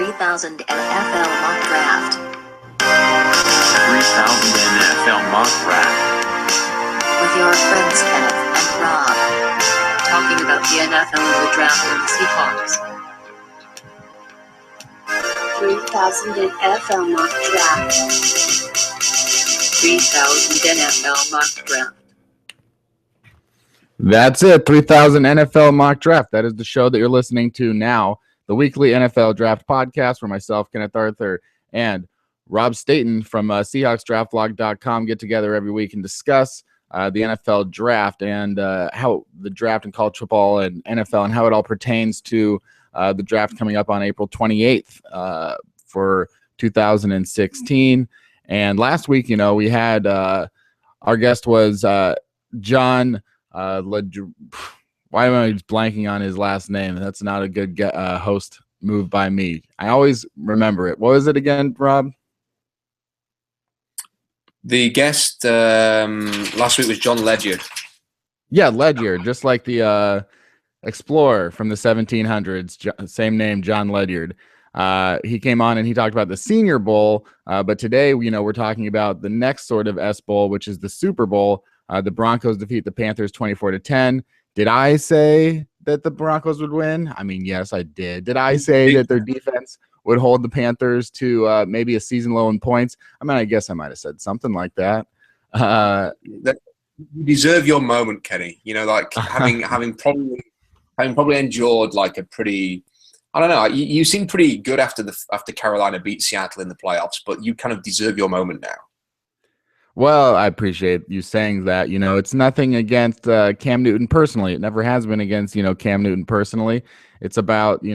3000 NFL Mock Draft. 3000 NFL Mock Draft. With your friends Kenneth and Rob. Talking about the NFL and the draft and the Seahawks. 3000 NFL Mock Draft. 3000 NFL Mock Draft. That's it. 3000 NFL Mock Draft. That is the show that you're listening to now. The weekly NFL Draft podcast where myself, Kenneth Arthur, and Rob Staten from SeahawksDraftBlog.com get together every week and discuss the NFL Draft and how the draft in college football and NFL and how it all pertains to the draft coming up on April 28th for 2016. And last week, we had our guest was John why am I just blanking on his last name? That's not a good host move by me. I always remember it. What was it again, Rob? The guest last week was John Ledyard. Yeah, Ledyard, just like the explorer from the 1700s. Same name, John Ledyard. He came on and he talked about the Senior Bowl, but today, we're talking about the next sort of S Bowl, which is the Super Bowl. The Broncos defeat the Panthers 24-10. Did I say that the Broncos would win? I mean, yes, I did. Did I say that their defense would hold the Panthers to maybe a season low in points? I mean, I guess I might have said something like that. You deserve your moment, Kenny. Like having probably endured like a pretty, I don't know. You seem pretty good after Carolina beat Seattle in the playoffs, but you kind of deserve your moment now. Well, I appreciate you saying that. It's nothing against Cam Newton personally. It never has been against, Cam Newton personally. It's about,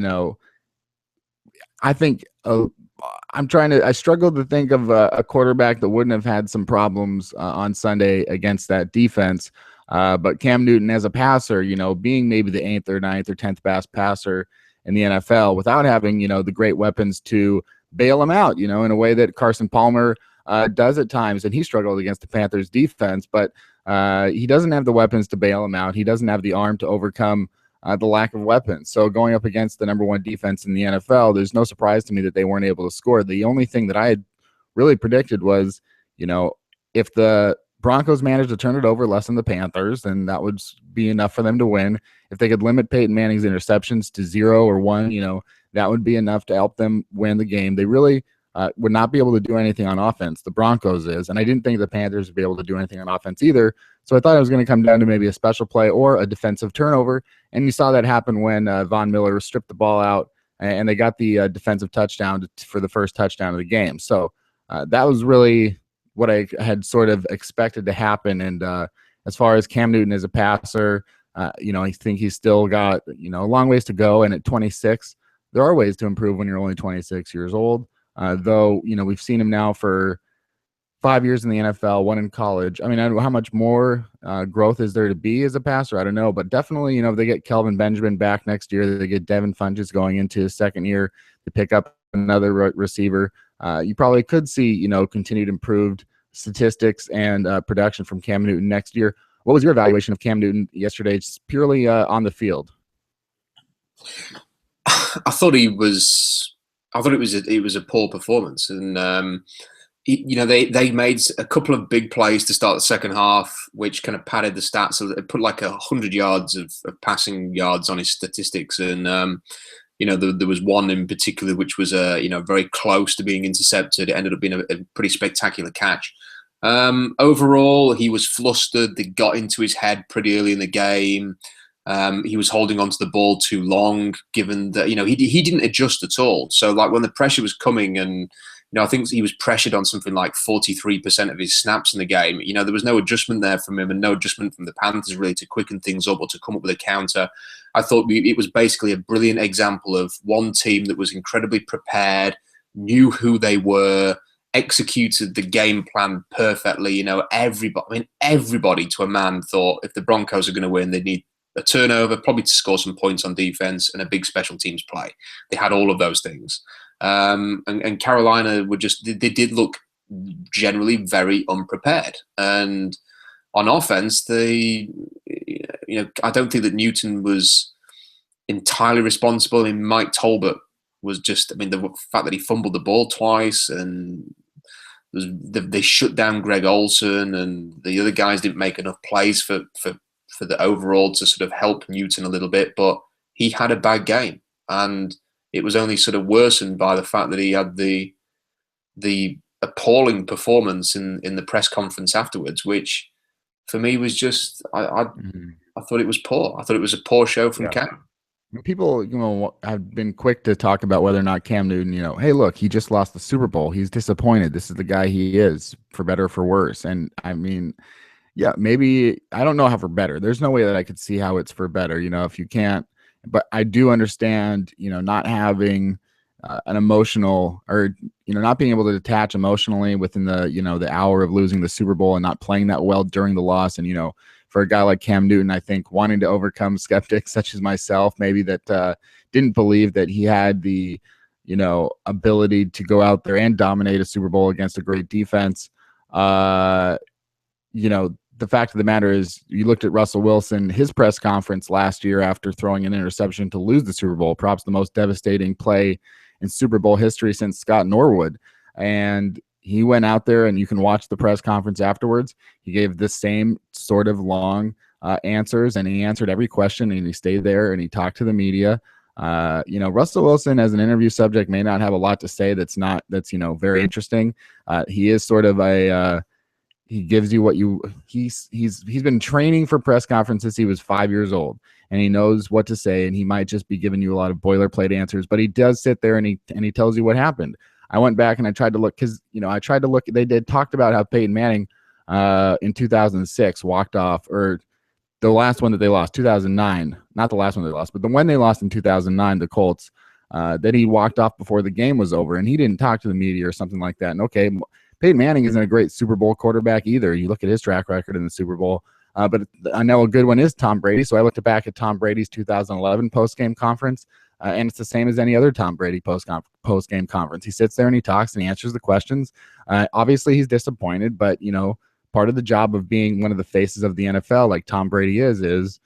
I think I struggled to think of a quarterback that wouldn't have had some problems on Sunday against that defense. But Cam Newton as a passer, being maybe the 8th or 9th or 10th best passer in the NFL without having, the great weapons to bail him out, in a way that Carson Palmer does at times, and he struggled against the Panthers defense, but he doesn't have the weapons to bail him out. He doesn't have the arm to overcome the lack of weapons. So going up against the number one defense in the NFL, there's no surprise to me that they weren't able to score. The only thing that I had really predicted was, if the Broncos managed to turn it over less than the Panthers, then that would be enough for them to win. If they could limit Peyton Manning's interceptions to 0 or 1, that would be enough to help them win the game. They really would not be able to do anything on offense. The Broncos is, and I didn't think the Panthers would be able to do anything on offense either. So I thought it was going to come down to maybe a special play or a defensive turnover. And you saw that happen when Von Miller stripped the ball out and they got the defensive touchdown for the first touchdown of the game. So that was really what I had sort of expected to happen. And as far as Cam Newton as a passer, I think he's still got, a long ways to go. And at 26, there are ways to improve when you're only 26 years old. Though, we've seen him now for 5 years in the NFL, 1 in college. I mean, I don't know how much more growth is there to be as a passer. I don't know. But definitely, if they get Kelvin Benjamin back next year, they get Devin Funchess going into his second year to pick up another receiver. You probably could see, continued improved statistics and production from Cam Newton next year. What was your evaluation of Cam Newton yesterday, just purely on the field? I thought it was a poor performance, and they made a couple of big plays to start the second half, which kind of padded the stats. So it put like 100 yards of passing yards on his statistics, and there was one in particular which was very close to being intercepted. It ended up being a pretty spectacular catch. Overall, he was flustered. They got into his head pretty early in the game. He was holding onto the ball too long, given that, he didn't adjust at all. So like when the pressure was coming and, I think he was pressured on something like 43% of his snaps in the game. There was no adjustment there from him and no adjustment from the Panthers really to quicken things up or to come up with a counter. I thought it was basically a brilliant example of one team that was incredibly prepared, knew who they were, executed the game plan perfectly. Everybody to a man thought if the Broncos are going to win, they need a turnover, probably to score some points on defense, and a big special teams play. They had all of those things. And Carolina they did look generally very unprepared. And on offense, I don't think that Newton was entirely responsible. And Mike Tolbert was just, I mean, the fact that he fumbled the ball twice, and they shut down Greg Olsen, and the other guys didn't make enough plays for the overall to sort of help Newton a little bit. But he had a bad game, and it was only sort of worsened by the fact that he had the appalling performance in the press conference afterwards, which for me was just I thought it was poor. I thought it was a poor show from Cam. People, have been quick to talk about whether or not Cam Newton, hey, look, he just lost the Super Bowl. He's disappointed. This is the guy he is, for better or for worse. And I mean, yeah, maybe, I don't know how for better. There's no way that I could see how it's for better, if you can't. But I do understand, not having an emotional, or not being able to detach emotionally within the hour of losing the Super Bowl, and not playing that well during the loss. And for a guy like Cam Newton, I think wanting to overcome skeptics such as myself, maybe that didn't believe that he had the ability to go out there and dominate a Super Bowl against a great defense. The fact of the matter is, you looked at Russell Wilson, his press conference last year after throwing an interception to lose the Super Bowl, perhaps the most devastating play in Super Bowl history since Scott Norwood. And he went out there, and you can watch the press conference afterwards. He gave the same sort of long answers, and he answered every question, and he stayed there, and he talked to the media. Russell Wilson as an interview subject may not have a lot to say that's very interesting. He is sort of he gives you what he's been training for press conferences. He was 5 years old, and he knows what to say, and he might just be giving you a lot of boilerplate answers, but he does sit there and he tells you what happened. I went back and I tried to look, because they talked about how Peyton Manning in 2006 walked off, or the last one that they lost, 2009, not the last one they lost, but the one they lost in 2009, the Colts, that he walked off before the game was over, and he didn't talk to the media or something like that. And okay, Peyton Manning isn't a great Super Bowl quarterback either. You look at his track record in the Super Bowl, but I know a good one is Tom Brady. So I looked back at Tom Brady's 2011 post-game conference, and it's the same as any other Tom Brady post-game conference. He sits there and he talks and he answers the questions. Obviously, he's disappointed, but part of the job of being one of the faces of the NFL, like Tom Brady is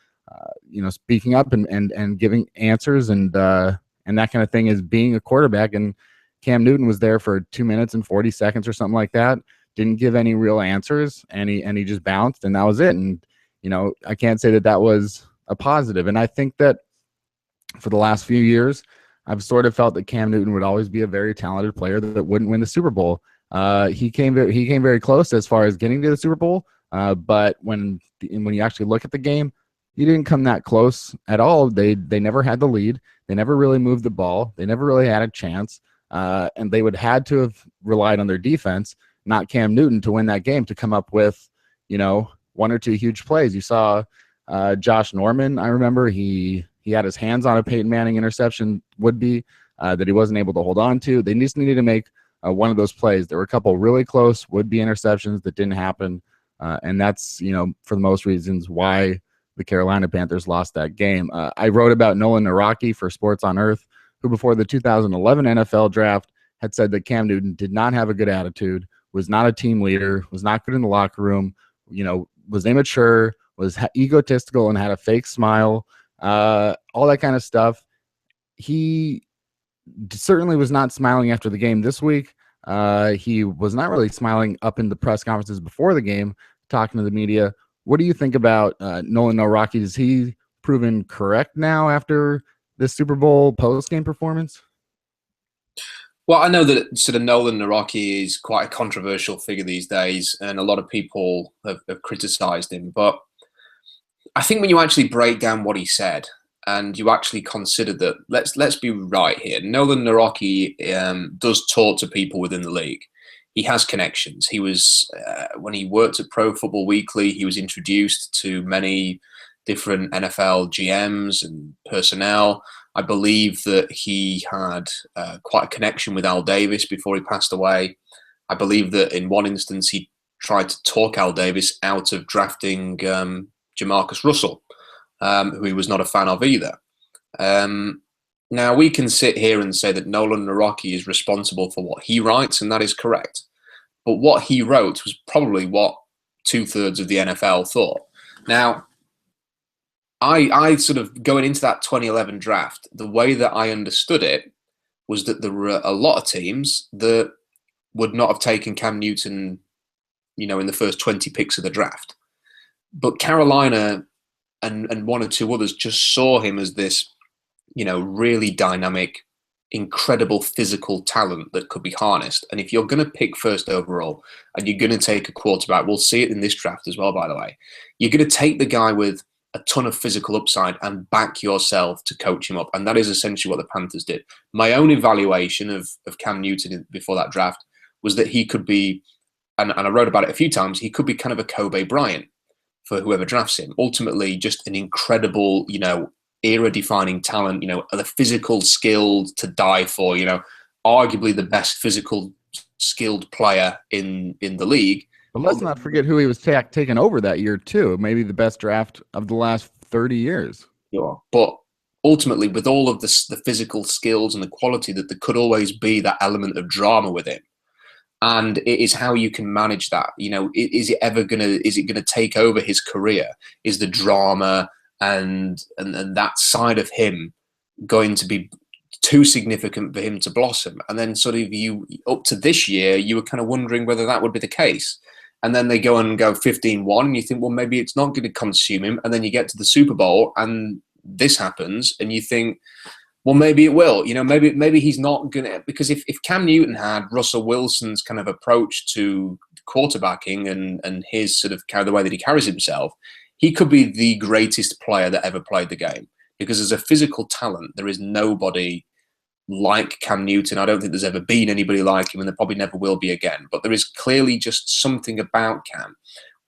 speaking up and giving answers and that kind of thing, is being a quarterback. And Cam Newton was there for 2 minutes and 40 seconds or something like that. Didn't give any real answers, and he just bounced, and that was it. And I can't say that was a positive. And I think that for the last few years, I've sort of felt that Cam Newton would always be a very talented player that wouldn't win the Super Bowl. He came very close as far as getting to the Super Bowl, but when you actually look at the game, he didn't come that close at all. They never had the lead. They never really moved the ball. They never really had a chance, and they would had to have relied on their defense, not Cam Newton, to win that game, to come up with one or two huge plays. You saw Josh Norman. I remember he had his hands on a Peyton Manning interception, that he wasn't able to hold on to. They just needed to make one of those plays. There were a couple really close would-be interceptions that didn't happen, and that's for the most reasons why the Carolina Panthers lost that game. I wrote about Nolan Naraki for Sports on Earth, who before the 2011 NFL draft had said that Cam Newton did not have a good attitude, was not a team leader, was not good in the locker room, was immature, was egotistical, and had a fake smile, all that kind of stuff. He certainly was not smiling after the game this week. He was not really smiling up in the press conferences before the game, talking to the media. What do you think about Nolan Naraki? Is he proven correct now after this Super Bowl post-game performance? Well, I know that sort of Nolan Naraki is quite a controversial figure these days, and a lot of people have criticized him. But I think when you actually break down what he said, and you actually consider that, let's be right here. Nolan Naraki does talk to people within the league. He has connections. He was when he worked at Pro Football Weekly, he was introduced to many different NFL GMs and personnel. I believe that he had quite a connection with Al Davis before he passed away. I believe that in one instance he tried to talk Al Davis out of drafting Jamarcus Russell, who he was not a fan of either. Now, we can sit here and say that Nolan Naraki is responsible for what he writes, and that is correct. But what he wrote was probably what 2/3 of the NFL thought. Now, I sort of, going into that 2011 draft, the way that I understood it was that there were a lot of teams that would not have taken Cam Newton, in the first 20 picks of the draft. But Carolina and one or two others just saw him as this, really dynamic, incredible physical talent that could be harnessed. And if you're going to pick first overall and you're going to take a quarterback, we'll see it in this draft as well, by the way, you're going to take the guy with a ton of physical upside and back yourself to coach him up. And that is essentially what the Panthers did. My own evaluation of Cam Newton before that draft was that he could be, and I wrote about it a few times, he could be kind of a Kobe Bryant for whoever drafts him. Ultimately, just an incredible, era-defining talent, the physical skilled to die for, arguably the best physical skilled player in the league. But let's not forget who he was taken over that year too. Maybe the best draft of the last 30 years. Yeah. But ultimately, with all of the physical skills and the quality, that there could always be that element of drama with him. And it is how you can manage that. Is it gonna take over his career? Is the drama and that side of him going to be too significant for him to blossom? And then sort of up to this year, you were kind of wondering whether that would be the case. And then they go 15-1 and you think, well, maybe it's not going to consume him. And then you get to the Super Bowl and this happens and you think, well, maybe it will. Maybe he's not going to, because if Cam Newton had Russell Wilson's kind of approach to quarterbacking and his sort of the way that he carries himself, he could be the greatest player that ever played the game. Because as a physical talent, there is nobody like Cam Newton. I don't think there's ever been anybody like him, and there probably never will be again. But there is clearly just something about Cam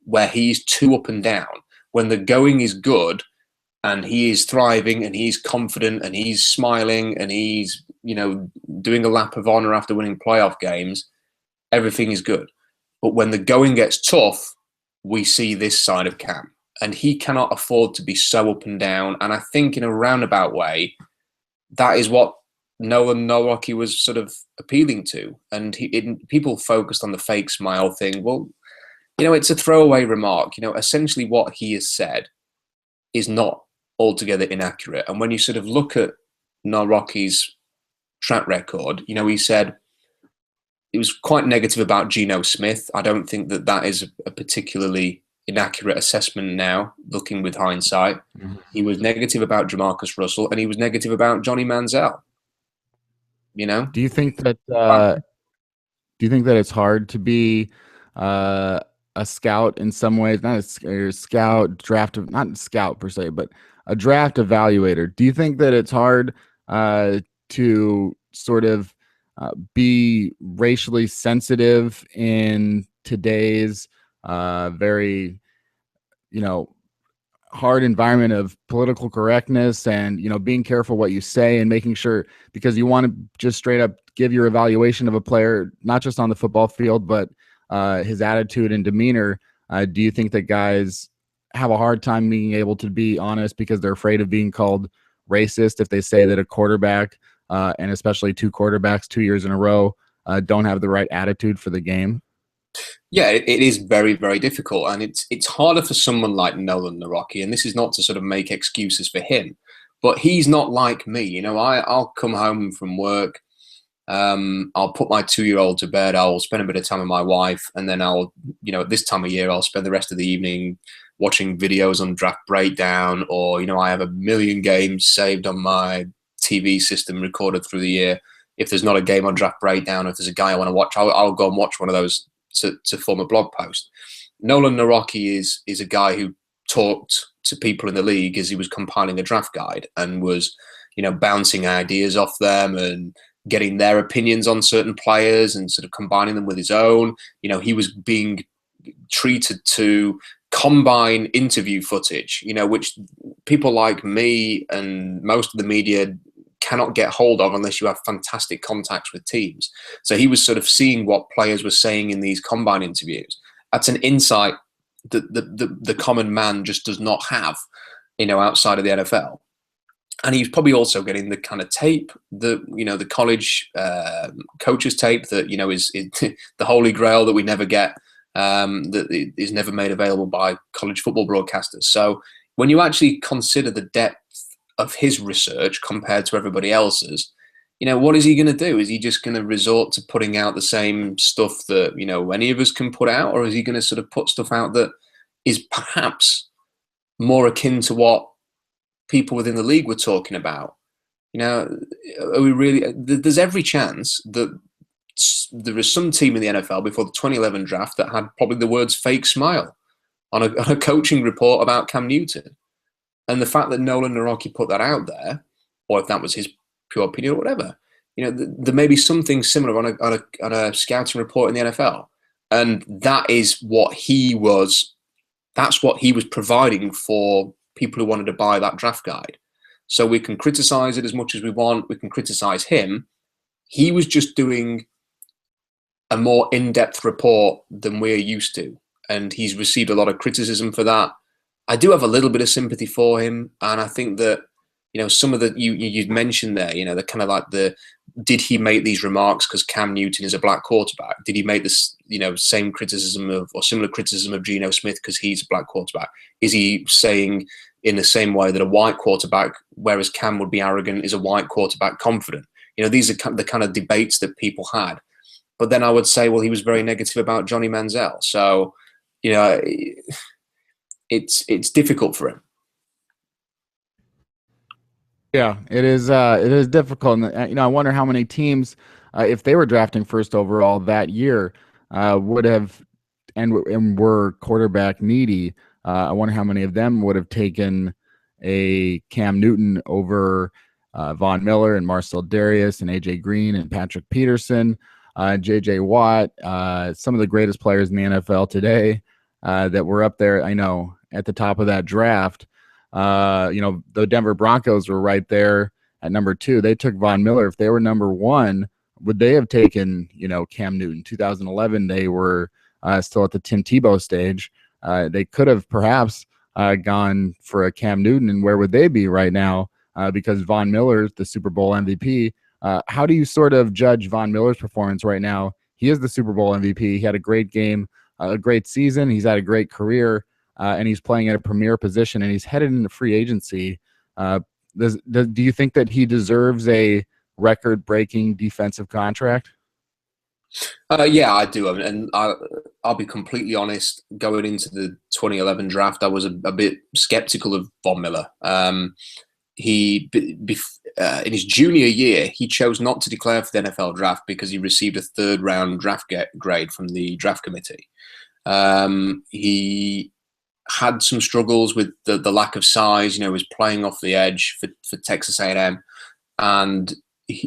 where he's too up and down. When the going is good and he is thriving and he's confident and he's smiling and he's, doing a lap of honor after winning playoff games, everything is good. But when the going gets tough, we see this side of Cam. And he cannot afford to be so up and down. And I think in a roundabout way, that is what Nolan Nawrocki was sort of appealing to. And people focused on the fake smile thing. Well, it's a throwaway remark. Essentially what he has said is not altogether inaccurate. And when you sort of look at Nawrocki's track record, he said he was quite negative about Geno Smith. I don't think that is a particularly inaccurate assessment now, looking with hindsight. Mm-hmm. He was negative about Jamarcus Russell and he was negative about Johnny Manziel. Do you think that it's hard to be a scout in some ways? Not a scout, not scout per se, but a draft evaluator. Do you think that it's hard to sort of be racially sensitive in today's very, hard environment of political correctness and, being careful what you say and making sure, because you want to just straight up give your evaluation of a player, not just on the football field, but his attitude and demeanor. Do you think that guys have a hard time being able to be honest because they're afraid of being called racist if they say that a quarterback, and especially two quarterbacks 2 years in a row, don't have the right attitude for the game? Yeah, it is very, very difficult. And it's harder for someone like Nolan Nawrocki. And this is not to sort of make excuses for him, but he's not like me. I'll come home from work. I'll put my 2-year-old to bed. I'll spend a bit of time with my wife. And then I'll, at this time of year, I'll spend the rest of the evening watching videos on Draft Breakdown, or, I have a million games saved on my TV system recorded through the year. If there's not a game on Draft Breakdown, if there's a guy I want to watch, I'll go and watch one of those to form a blog post. Nolan Nawrocki is a guy who talked to people in the league as he was compiling a draft guide and was, bouncing ideas off them and getting their opinions on certain players and sort of combining them with his own. He was being treated to combine interview footage, which people like me and most of the media cannot get hold of unless you have fantastic contacts with teams. So he was sort of seeing what players were saying in these combine interviews. That's an insight that the common man just does not have, outside of the NFL. And he's probably also getting the kind of tape, the college coaches tape that, is the holy grail that we never get, that is never made available by college football broadcasters. So when you actually consider the depth of his research compared to everybody else's, what is he going to do? Is he just going to resort to putting out the same stuff that, any of us can put out? Or is he going to sort of put stuff out that is perhaps more akin to what people within the league were talking about? Are we really? There's every chance that there is some team in the NFL before the 2011 draft that had probably the words "fake smile" on a coaching report about Cam Newton. And the fact that Nolan Naraki put that out there, or if that was his pure opinion or whatever, there may be something similar on a scouting report in the NFL, and that is what he was. That's what he was providing for people who wanted to buy that draft guide. So we can criticize it as much as we want. We can criticize him. He was just doing a more in-depth report than we're used to, and he's received a lot of criticism for that. I do have a little bit of sympathy for him, and I think that some of the you mentioned there, the kind of like did he make these remarks because Cam Newton is a black quarterback? Did he make this same criticism or similar criticism of Geno Smith because he's a black quarterback? Is he saying in the same way that a white quarterback, whereas Cam would be arrogant, is a white quarterback confident? These are the kind of debates that people had. But then I would say, well, he was very negative about Johnny Manziel. So, it's difficult for him. Yeah, it is difficult. And, I wonder how many teams, if they were drafting first overall that year, would have and were quarterback needy. I wonder how many of them would have taken a Cam Newton over Von Miller and Marcel Darius and AJ Green and Patrick Peterson, JJ Watt, some of the greatest players in the NFL today that were up there. I know at the top of that draft. The Denver Broncos were right there at number 2. They took Von Miller. If they were number 1, would they have taken, Cam Newton? 2011, they were still at the Tim Tebow stage. They could have perhaps gone for a Cam Newton, and where would they be right now? Because Von Miller, the Super Bowl MVP. How do you sort of judge Von Miller's performance right now? He is the Super Bowl MVP. He had a great game, a great season. He's had a great career. And he's playing at a premier position, and he's headed into free agency. Do you think that he deserves a record-breaking defensive contract? Yeah, I do. And I'll be completely honest. Going into the 2011 draft, I was a bit skeptical of Von Miller. In his junior year, he chose not to declare for the NFL draft because he received a third-round draft grade from the draft committee. He had some struggles with the lack of size. He was playing off the edge for Texas A&M, and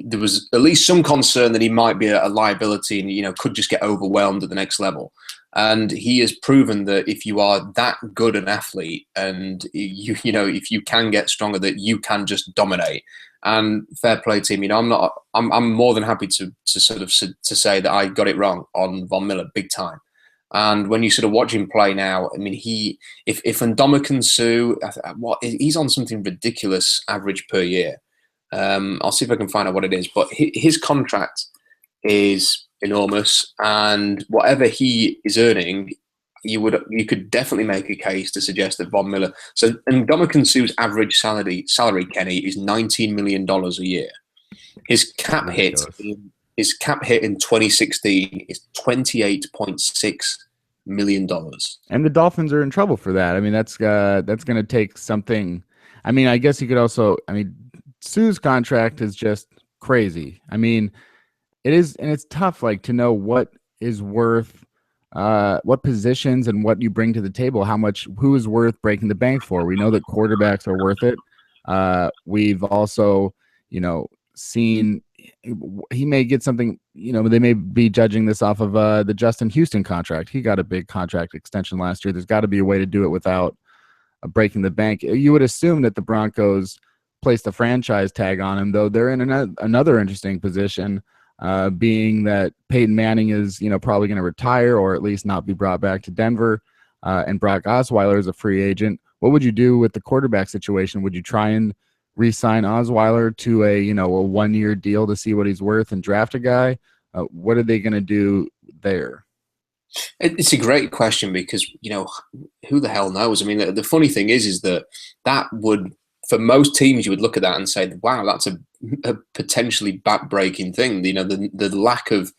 there was at least some concern that he might be a liability and could just get overwhelmed at the next level. And he has proven that if you are that good an athlete and if you can get stronger, that you can just dominate. And fair play to him. I'm more than happy to say that I got it wrong on Von Miller big time. And when you sort of watch him play now, I mean, if Ndamukong Suh, he's on something ridiculous average per year. I'll see if I can find out what it is, but his contract is enormous, and whatever he is earning, you could definitely make a case to suggest that Von Miller. So, Ndamukong Suh's average salary, Kenny, is $19 million a year. His cap hit. His cap hit in 2016 is $28.6 million. And the Dolphins are in trouble for that. I mean, that's going to take something. I mean, I guess you could also. I mean, Suh's contract is just crazy. I mean, it is, and it's tough, to know what is worth, what positions and what you bring to the table. Who is worth breaking the bank for? We know that quarterbacks are worth it. We've also, seen. He may get something, they may be judging this off of the Justin Houston contract. He got a big contract extension last year. There's got to be a way to do it without breaking the bank. You would assume that the Broncos placed a franchise tag on him, though they're in another interesting position, being that Peyton Manning is, probably going to retire or at least not be brought back to Denver, and Brock Osweiler is a free agent. What would you do with the quarterback situation? Would you try and re-sign Osweiler to a 1-year deal to see what he's worth and draft a guy? What are they going to do there? It's a great question because, who the hell knows? I mean, the funny thing is that would, for most teams, you would look at that and say, wow, that's a potentially backbreaking thing. You know, the lack of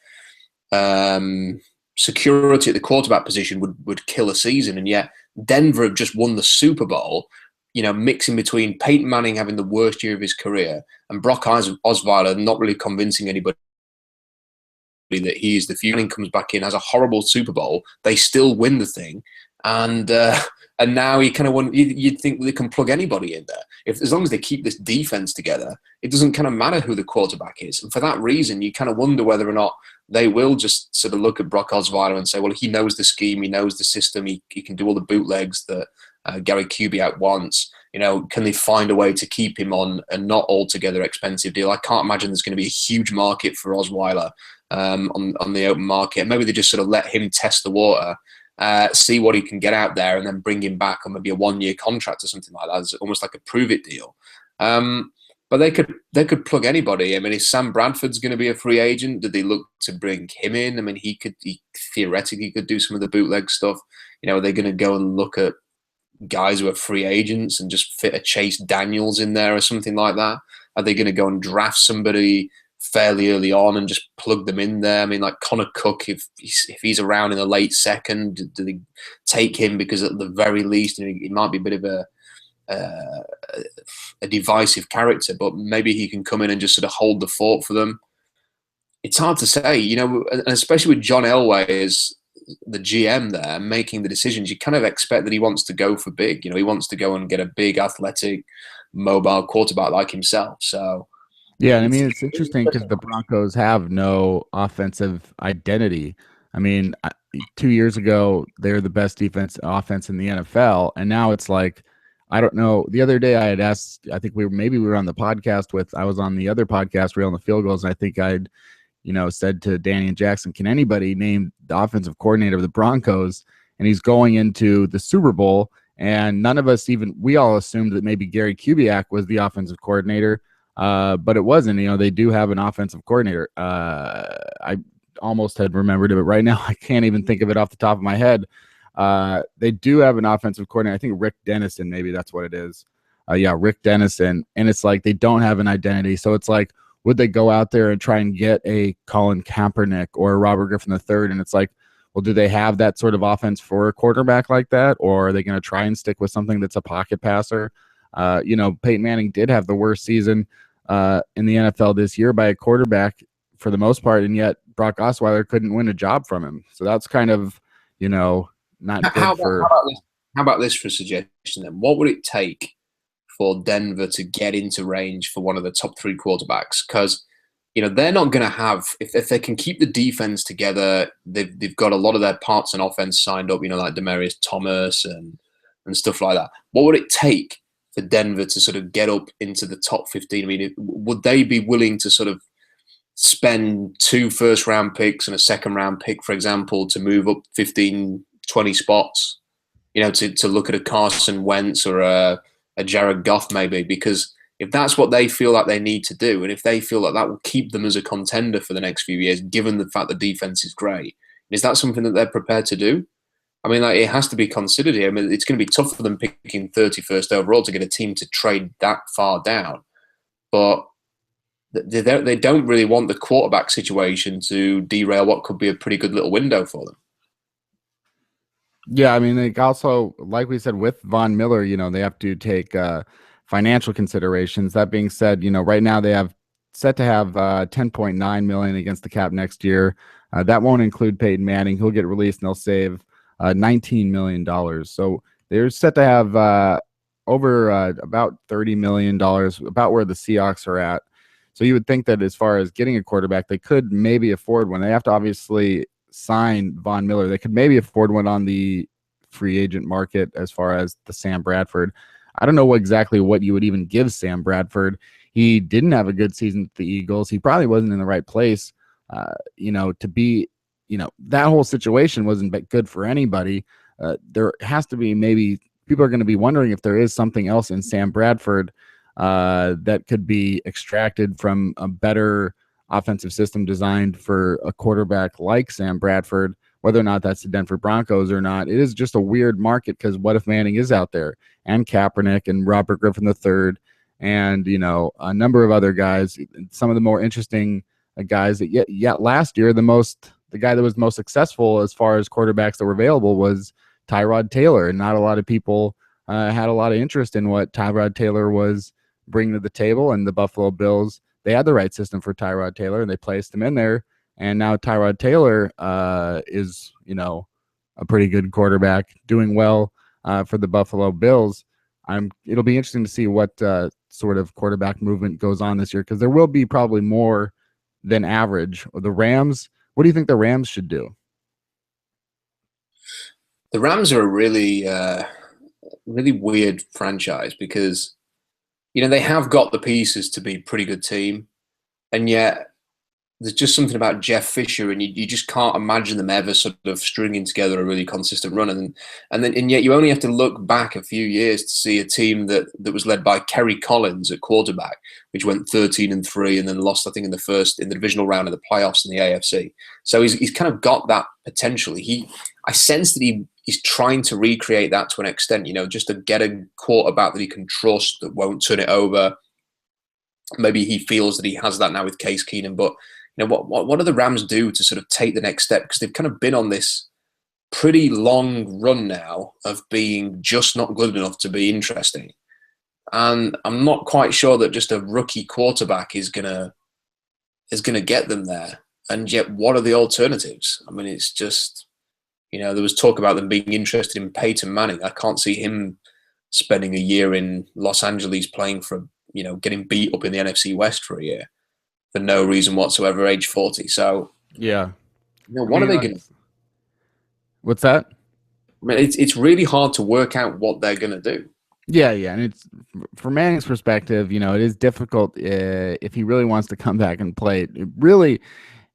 security at the quarterback position would kill a season, and yet Denver have just won the Super Bowl. You know, mixing between Peyton Manning having the worst year of his career and Brock Osweiler not really convincing anybody that he is the future. Manning comes back in, has a horrible Super Bowl. They still win the thing, and now you kind of you'd think they can plug anybody in there. As long as they keep this defense together, it doesn't kind of matter who the quarterback is. And for that reason, you kind of wonder whether or not they will just sort of look at Brock Osweiler and say, well, he knows the scheme, he knows the system, he can do all the bootlegs that Gary Kubiak wants. You know, can they find a way to keep him on a not altogether expensive deal? I can't imagine there's going to be a huge market for Osweiler on the open market. Maybe they just sort of let him test the water, see what he can get out there, and then bring him back on maybe a 1-year contract or something like that. It's almost like a prove it deal. But they could plug anybody. I mean, is Sam Bradford's going to be a free agent? Did they look to bring him in? I mean, he theoretically could do some of the bootleg stuff. You know, are they going to go and look at guys who are free agents and just fit a Chase Daniels in there or something like that? Are they going to go and draft somebody fairly early on and just plug them in there? I mean, like Connor Cook, if he's around in the late second, do they take him because at the very least, you know, he might be a bit of a divisive character, but maybe he can come in and just sort of hold the fort for them. It's hard to say, you know, and especially with John Elway as the GM there making the decisions, you kind of expect that he wants to go for big. You know, he wants to go and get a big, athletic, mobile quarterback like himself. So, yeah, I mean, it's interesting because the Broncos have no offensive identity. I mean, 2 years ago, they're the best offense in the NFL, and now it's like, I don't know. The other day I had asked, I think we were on the podcast I was on the other podcast, Real on the Field Goals, and I think I'd, you know, said to Danny and Jackson, can anybody name the offensive coordinator of the Broncos? And he's going into the Super Bowl, and none of us we all assumed that maybe Gary Kubiak was the offensive coordinator, but it wasn't. You know, they do have an offensive coordinator. I almost had remembered it, but right now I can't even think of it off the top of my head. They do have an offensive coordinator. I think Rick Dennison, maybe that's what it is. Rick Dennison. And it's like they don't have an identity. So it's like, would they go out there and try and get a Colin Kaepernick or a Robert Griffin III? And it's like, well, do they have that sort of offense for a quarterback like that? Or are they going to try and stick with something that's a pocket passer? You know, Peyton Manning did have the worst season in the NFL this year by a quarterback for the most part, and yet Brock Osweiler couldn't win a job from him. So that's kind of, you know, not good how for. How about this for a suggestion then? What would it take for Denver to get into range for one of the top 3 quarterbacks? Because, you know, they're not going to have, if they can keep the defense together, they've got a lot of their parts and offense signed up, you know, like Demaryius Thomas and stuff like that. What would it take for Denver to sort of get up into the top 15? I mean, would they be willing to sort of spend 2 first-round picks and a second-round pick, for example, to move up 15, 20 spots, you know, to look at a Carson Wentz or a Jared Goff maybe? Because if that's what they feel like they need to do, and if they feel like that will keep them as a contender for the next few years, given the fact the defense is great, is that something that they're prepared to do? I mean, like, it has to be considered here. I mean, it's going to be tough for them picking 31st overall to get a team to trade that far down. But they don't really want the quarterback situation to derail what could be a pretty good little window for them. Yeah, I mean, they also, like we said, with Von Miller, you know, they have to take financial considerations. That being said, you know, right now they have set to have $10.9 million against the cap next year. That won't include Peyton Manning. He'll get released and they'll save $19 million. So they're set to have over about $30 million, about where the Seahawks are at. So you would think that as far as getting a quarterback, they could maybe afford one. They have to obviously sign Von Miller. They could maybe afford one on the free agent market as far as the Sam Bradford. I don't know exactly what you would even give Sam Bradford. He didn't have a good season with the Eagles. He probably wasn't in the right place, you know, to be, you know, that whole situation wasn't good for anybody. There has to be, maybe people are going to be wondering if there is something else in Sam Bradford that could be extracted from a better offensive system designed for a quarterback like Sam Bradford, whether or not that's the Denver Broncos or not. It is just a weird market because what if Manning is out there and Kaepernick and Robert Griffin III and a number of other guys. Some of the more interesting guys that yet last year, the guy that was most successful as far as quarterbacks that were available was Tyrod Taylor, and not a lot of people had a lot of interest in what Tyrod Taylor was bringing to the table. And the Buffalo Bills, they had the right system for Tyrod Taylor, and they placed him in there. And now Tyrod Taylor is, a pretty good quarterback, doing well for the Buffalo Bills. It'll be interesting to see what sort of quarterback movement goes on this year, because there will be probably more than average. The Rams, what do you think the Rams should do? The Rams are a really, really weird franchise because, they have got the pieces to be a pretty good team, and yet there's just something about Jeff Fisher, and you just can't imagine them ever sort of stringing together a really consistent run. And yet you only have to look back a few years to see a team that was led by Kerry Collins at quarterback, which went 13-3 and then lost, I think, in the divisional round of the playoffs in the AFC. So he's kind of got that potential. I sense that he's trying to recreate that to an extent, just to get a quarterback that he can trust, that won't turn it over. Maybe he feels that he has that now with Case Keenum, but what do the Rams do to sort of take the next step? Because they've kind of been on this pretty long run now of being just not good enough to be interesting. And I'm not quite sure that just a rookie quarterback is gonna get them there. And yet, what are the alternatives? I mean, it's just, there was talk about them being interested in Peyton Manning. I can't see him spending a year in Los Angeles playing for, getting beat up in the NFC West for a year for no reason whatsoever, age 40. So, yeah. What are they going to... What's that? I mean, it's really hard to work out what they're going to do. Yeah, and it's, from Manning's perspective, it is difficult if he really wants to come back and play.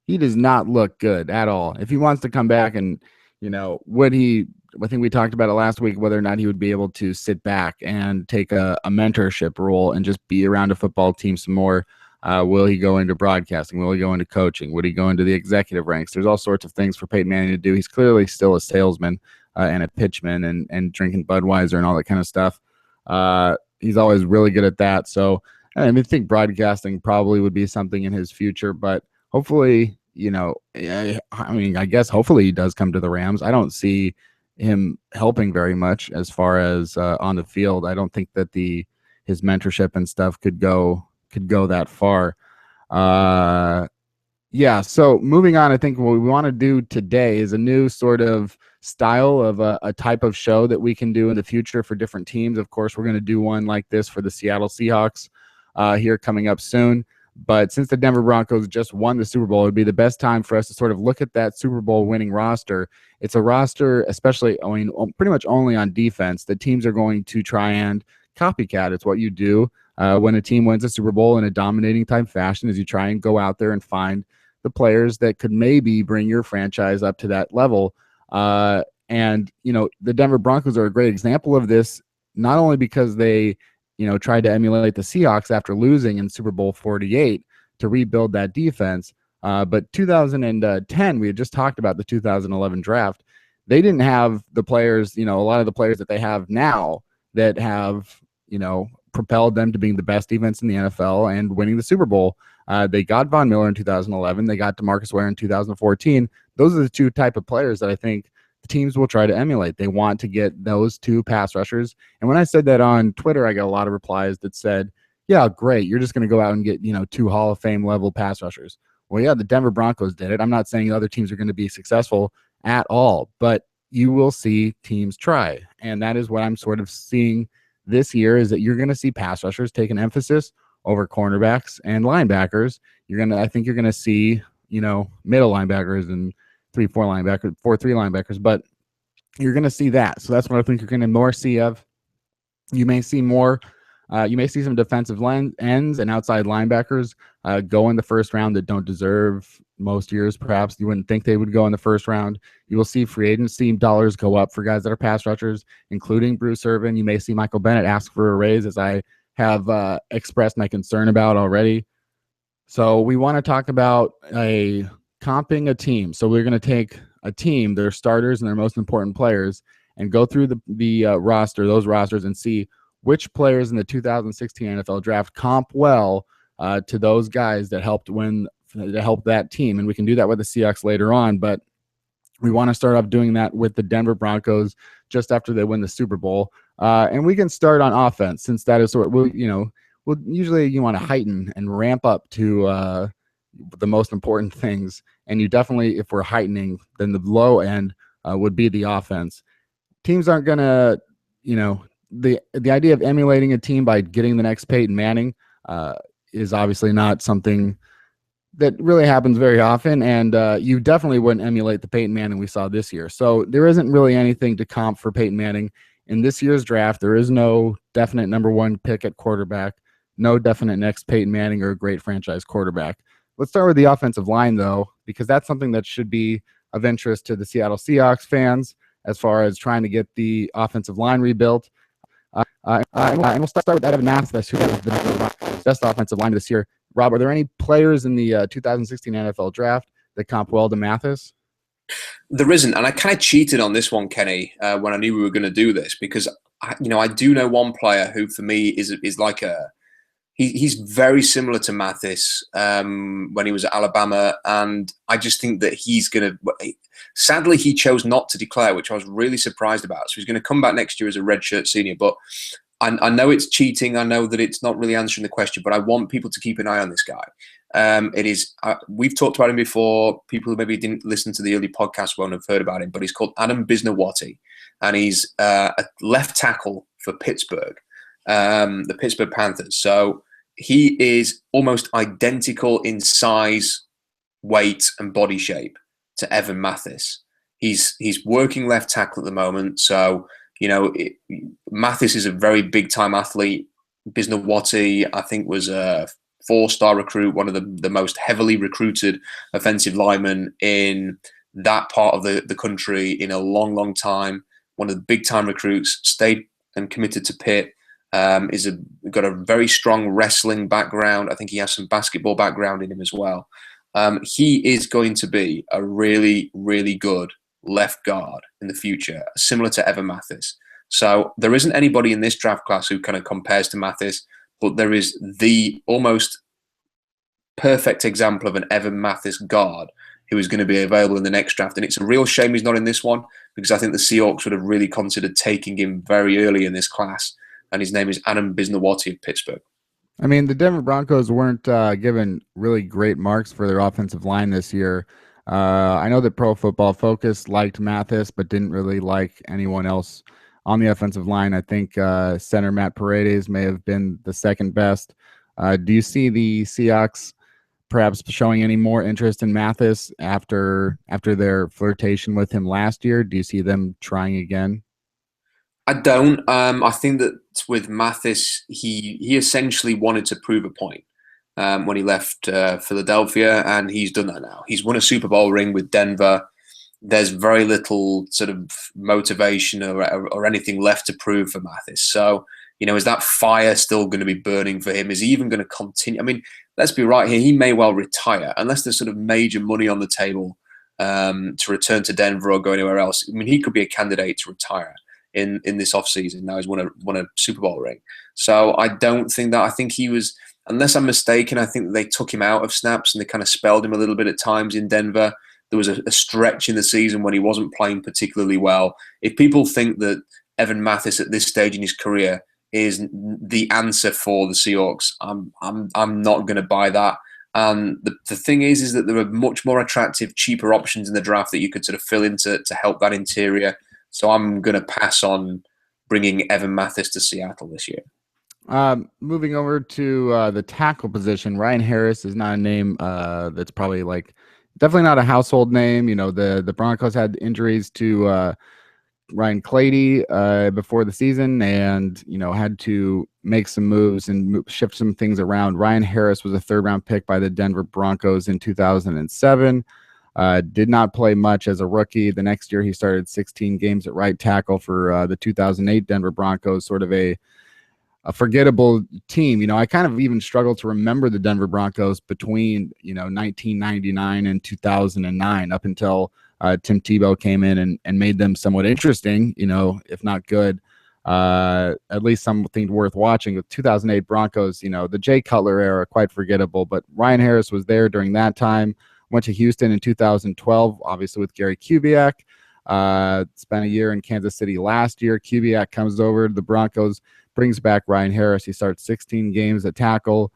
He does not look good at all. If he wants to come back and, I think we talked about it last week, whether or not he would be able to sit back and take a mentorship role and just be around a football team some more. Will he go into broadcasting? Will he go into coaching? Would he go into the executive ranks? There's all sorts of things for Peyton Manning to do. He's clearly still a salesman and a pitchman and drinking Budweiser and all that kind of stuff. He's always really good at that. So I think broadcasting probably would be something in his future, but hopefully, I guess hopefully he does come to the Rams. I don't see him helping very much as far as on the field. I don't think that his mentorship and stuff could go that far. So moving on, I think what we want to do today is a new sort of style of a type of show that we can do in the future for different teams. Of course, we're going to do one like this for the Seattle Seahawks here coming up soon. But since the Denver Broncos just won the Super Bowl, it would be the best time for us to sort of look at that Super Bowl winning roster. It's a roster, especially, pretty much only on defense, that teams are going to try and copycat. It's what you do when a team wins a Super Bowl in a dominating type fashion, is you try and go out there and find the players that could maybe bring your franchise up to that level. And the Denver Broncos are a great example of this, not only because they tried to emulate the Seahawks after losing in Super Bowl 48 to rebuild that defense. But 2010, we had just talked about the 2011 draft. They didn't have the players, a lot of the players that they have now that have, propelled them to being the best defense in the NFL and winning the Super Bowl. They got Von Miller in 2011. They got DeMarcus Ware in 2014. Those are the two type of players that I think the teams will try to emulate. They want to get those two pass rushers. And when I said that on Twitter, I got a lot of replies that said, yeah, great, you're just going to go out and get, two Hall of Fame level pass rushers. Well, yeah, the Denver Broncos did it. I'm not saying other teams are going to be successful at all, but you will see teams try. And that is what I'm sort of seeing this year, is that you're going to see pass rushers take an emphasis over cornerbacks and linebackers. I think you're going to see, middle linebackers and 3-4 linebackers, 4-3 linebackers, but you're going to see that. So that's what I think you're going to more see of. You may see more. You may see some defensive ends and outside linebackers go in the first round that don't deserve most years. Perhaps you wouldn't think they would go in the first round. You will see free agency dollars go up for guys that are pass rushers, including Bruce Irvin. You may see Michael Bennett ask for a raise, as I have expressed my concern about already. So we want to talk about comping a team. So we're going to take a team, their starters and their most important players, and go through the roster, those rosters, and see which players in the 2016 NFL draft comp well to those guys that helped that team. And we can do that with the Seahawks later on, but we want to start off doing that with the Denver Broncos just after they win the Super Bowl. And we can start on offense, since that is sort of, usually you want to heighten and ramp up to the most important things. And you definitely, if we're heightening, then the low end would be the offense. Teams aren't going to, the idea of emulating a team by getting the next Peyton Manning is obviously not something that really happens very often, and you definitely wouldn't emulate the Peyton Manning we saw this year. So there isn't really anything to comp for Peyton Manning in this year's draft. There is no definite number one pick at quarterback, no definite next Peyton Manning or a great franchise quarterback. Let's start with the offensive line, though, because that's something that should be of interest to the Seattle Seahawks fans as far as trying to get the offensive line rebuilt. And we'll start with Evan Mathis, who has the best offensive line this year. Rob, are there any players in the 2016 NFL draft that comp well to Mathis? There isn't, and I kind of cheated on this one, Kenny, when I knew we were going to do this, because I do know one player who, for me, is like he's very similar to Mathis when he was at Alabama, and I just think that he's going to. Sadly, he chose not to declare, which I was really surprised about. So he's going to come back next year as a redshirt senior, but. I know it's cheating. I know that it's not really answering the question, but I want people to keep an eye on this guy. It is. We've talked about him before. People who maybe didn't listen to the early podcast won't have heard about him, but he's called Adam Bisnowaty, and he's a left tackle for Pittsburgh, the Pittsburgh Panthers. So he is almost identical in size, weight, and body shape to Evan Mathis. He's working left tackle at the moment, so. Mathis is a very big-time athlete. Bisnowaty, I think, was a 4-star recruit, one of the most heavily recruited offensive linemen in that part of the country in a long, long time. One of the big-time recruits, stayed and committed to Pitt, got a very strong wrestling background. I think he has some basketball background in him as well. He is going to be a really, really good left guard in the future, similar to Evan Mathis. So there isn't anybody in this draft class who kind of compares to Mathis, but there is the almost perfect example of an Evan Mathis guard who is going to be available in the next draft. And it's a real shame he's not in this one, because I think the Seahawks would have really considered taking him very early in this class. And his name is Adam Bisnowaty of Pittsburgh. I mean, the Denver Broncos weren't given really great marks for their offensive line this year. I know that Pro Football Focus liked Mathis, but didn't really like anyone else on the offensive line. I think center Matt Paredes may have been the second best. Do you see the Seahawks perhaps showing any more interest in Mathis after their flirtation with him last year? Do you see them trying again? I don't. I think that with Mathis, he essentially wanted to prove a point. When he left Philadelphia, and he's done that now. He's won a Super Bowl ring with Denver. There's very little sort of motivation or anything left to prove for Mathis. So, is that fire still going to be burning for him? Is he even going to continue? I mean, let's be right here. He may well retire unless there's sort of major money on the table to return to Denver or go anywhere else. I mean, he could be a candidate to retire in this offseason. Now he's won a Super Bowl ring. So I don't think that. I think he was... Unless I'm mistaken, I think they took him out of snaps and they kind of spelled him a little bit at times in Denver. There was a stretch in the season when he wasn't playing particularly well. If people think that Evan Mathis at this stage in his career is the answer for the Seahawks, I'm not going to buy that. And the thing is that there are much more attractive, cheaper options in the draft that you could sort of fill in to help that interior. So I'm going to pass on bringing Evan Mathis to Seattle this year. Moving over to the tackle position, Ryan Harris is not a name that's probably definitely not a household name. The Broncos had injuries to Ryan Clady before the season, and had to make some moves and shift some things around. Ryan Harris was a 3rd-round pick by the Denver Broncos in 2007. Did not play much as a rookie. The next year, he started 16 games at right tackle for the 2008 Denver Broncos, sort of a forgettable team. I kind of even struggled to remember the Denver Broncos between 1999 and 2009, up until Tim Tebow came in and made them somewhat interesting, if not good. at least something worth watching. With 2008 Broncos, the Jay Cutler era, quite forgettable, but Ryan Harris was there during that time. Went to Houston in 2012, obviously with Gary Kubiak. Spent a year in Kansas City last year. Kubiak comes over to the Broncos, brings back Ryan Harris. He starts 16 games at tackle.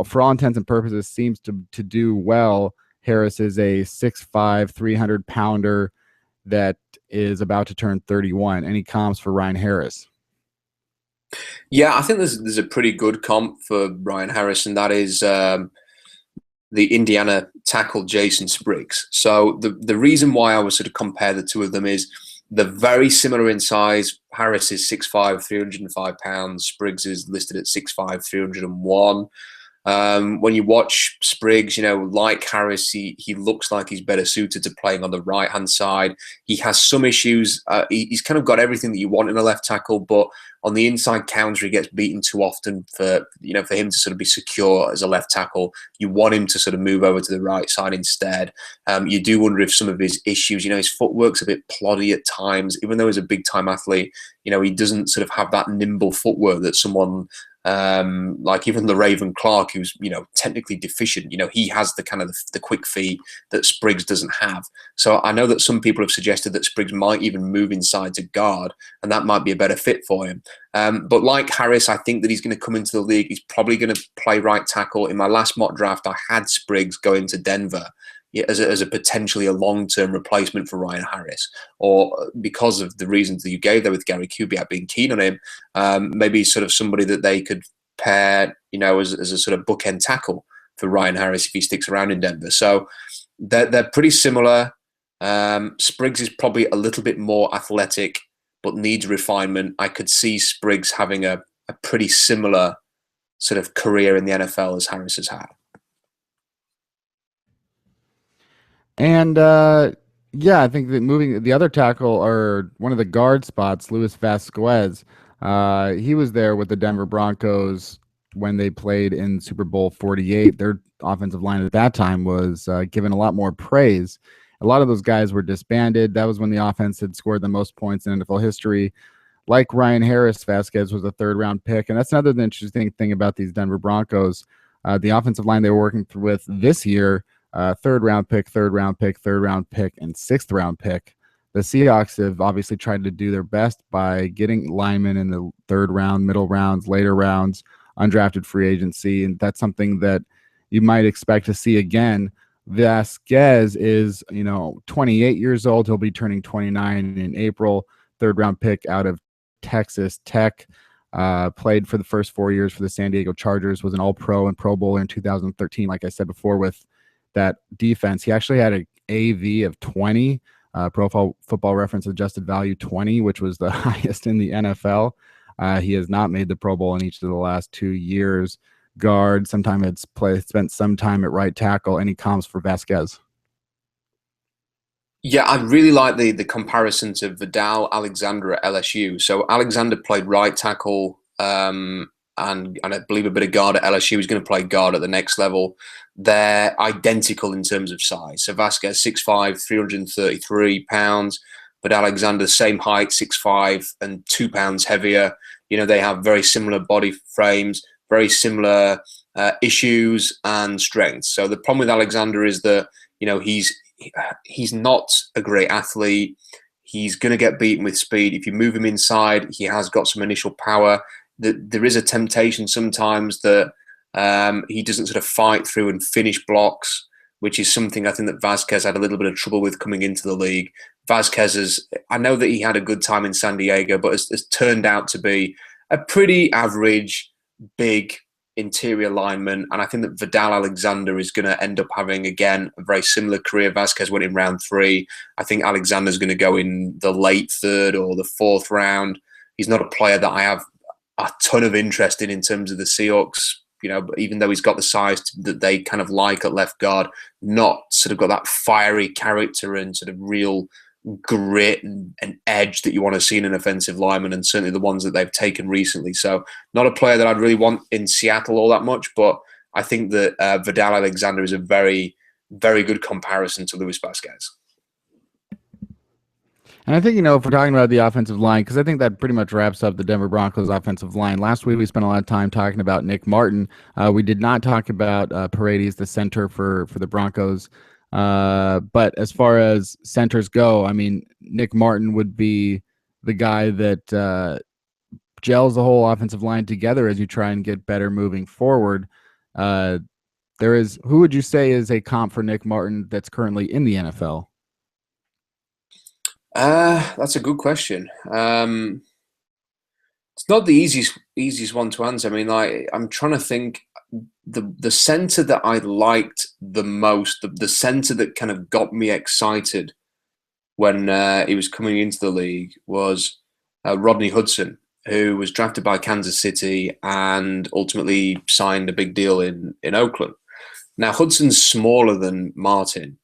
For all intents and purposes, seems to do well. Harris is a 6'5", 300-pounder that is about to turn 31. Any comps for Ryan Harris? Yeah, I think there's a pretty good comp for Ryan Harris, and that is the Indiana tackle Jason Spriggs. So the reason why I would sort of compare the two of them is they're very similar in size. Harris is 6'5", 305 pounds. Spriggs is listed at 6'5", 301. When you watch Spriggs, like Harris, he looks like he's better suited to playing on the right-hand side. He has some issues. He's kind of got everything that you want in a left tackle, but on the inside counter, he gets beaten too often for him to sort of be secure as a left tackle. You want him to sort of move over to the right side instead. You do wonder if some of his issues, his footwork's a bit ploddy at times, even though he's a big-time athlete. He doesn't sort of have that nimble footwork that someone like even the Raven Clark, who's technically deficient. He has the kind of the quick feet that Spriggs doesn't have. So I know that some people have suggested that Spriggs might even move inside to guard, and that might be a better fit for him. But like Harris, I think that he's going to come into the league. He's probably going to play right tackle. In my last mock draft, I had Spriggs going to Denver as a potentially a long-term replacement for Ryan Harris, or because of the reasons that you gave there with Gary Kubiak being keen on him, maybe sort of somebody that they could pair, as a sort of bookend tackle for Ryan Harris if he sticks around in Denver. So they're pretty similar. Spriggs is probably a little bit more athletic, but needs refinement. I could see Spriggs having a pretty similar sort of career in the NFL as Harris has had. And I think that moving the other tackle or one of the guard spots, Luis Vasquez, he was there with the Denver Broncos when they played in Super Bowl 48. Their offensive line at that time was given a lot more praise. A lot of those guys were disbanded. That was when the offense had scored the most points in NFL history. Like Ryan Harris, Vasquez was a third-round pick. And that's another interesting thing about these Denver Broncos. The offensive line they were working with this year, third-round pick, and sixth-round pick. The Seahawks have obviously tried to do their best by getting linemen in the third round, middle rounds, later rounds, undrafted free agency, and that's something that you might expect to see again. Vasquez is, 28 years old. He'll be turning 29 in April. Third-round pick out of Texas Tech. Played for the first 4 years for the San Diego Chargers, was an All-Pro and Pro Bowler in 2013, like I said before, with that defense. He actually had an AV of 20, Pro Football Reference adjusted value 20, which was the highest in the NFL. He has not made the Pro Bowl in each of the last 2 years. Guard, spent some time at right tackle. Any comps for Vasquez? Yeah, I really like the comparison to Vidal Alexander at LSU. So Alexander played right tackle and I believe a bit of guard at LSU. He's going to play guard at the next level. They're identical in terms of size. So Vasquez, 6'5", 333 pounds, but Alexander, same height, 6'5", and 2 pounds heavier. They have very similar body frames, very similar issues and strengths. So the problem with Alexander is that, he's not a great athlete. He's going to get beaten with speed. If you move him inside, he has got some initial power. There is a temptation sometimes that he doesn't sort of fight through and finish blocks, which is something I think that Vasquez had a little bit of trouble with coming into the league. I know that he had a good time in San Diego, but has turned out to be a pretty average, big interior lineman. And I think that Vidal Alexander is going to end up having, again, a very similar career. Vasquez went in round 3. I think Alexander's going to go in the late 3rd or the 4th round. He's not a player that I have a ton of interest in terms of the Seahawks, even though he's got the size that they kind of like at left guard, not sort of got that fiery character and sort of real grit and edge that you want to see in an offensive lineman, and certainly the ones that they've taken recently. So not a player that I'd really want in Seattle all that much, but I think that Vidal Alexander is a very, very good comparison to Luis Vasquez. And I think, if we're talking about the offensive line, because I think that pretty much wraps up the Denver Broncos offensive line. Last week, we spent a lot of time talking about Nick Martin. We did not talk about Paredes, the center for the Broncos. But as far as centers go, I mean, Nick Martin would be the guy that gels the whole offensive line together as you try and get better moving forward. Who would you say is a comp for Nick Martin that's currently in the NFL? That's a good question. It's not the easiest one to answer. I mean, I'm trying to think. The center that I liked the most, the center that kind of got me excited when he was coming into the league was Rodney Hudson, who was drafted by Kansas City and ultimately signed a big deal in Oakland. Now Hudson's smaller than Martin,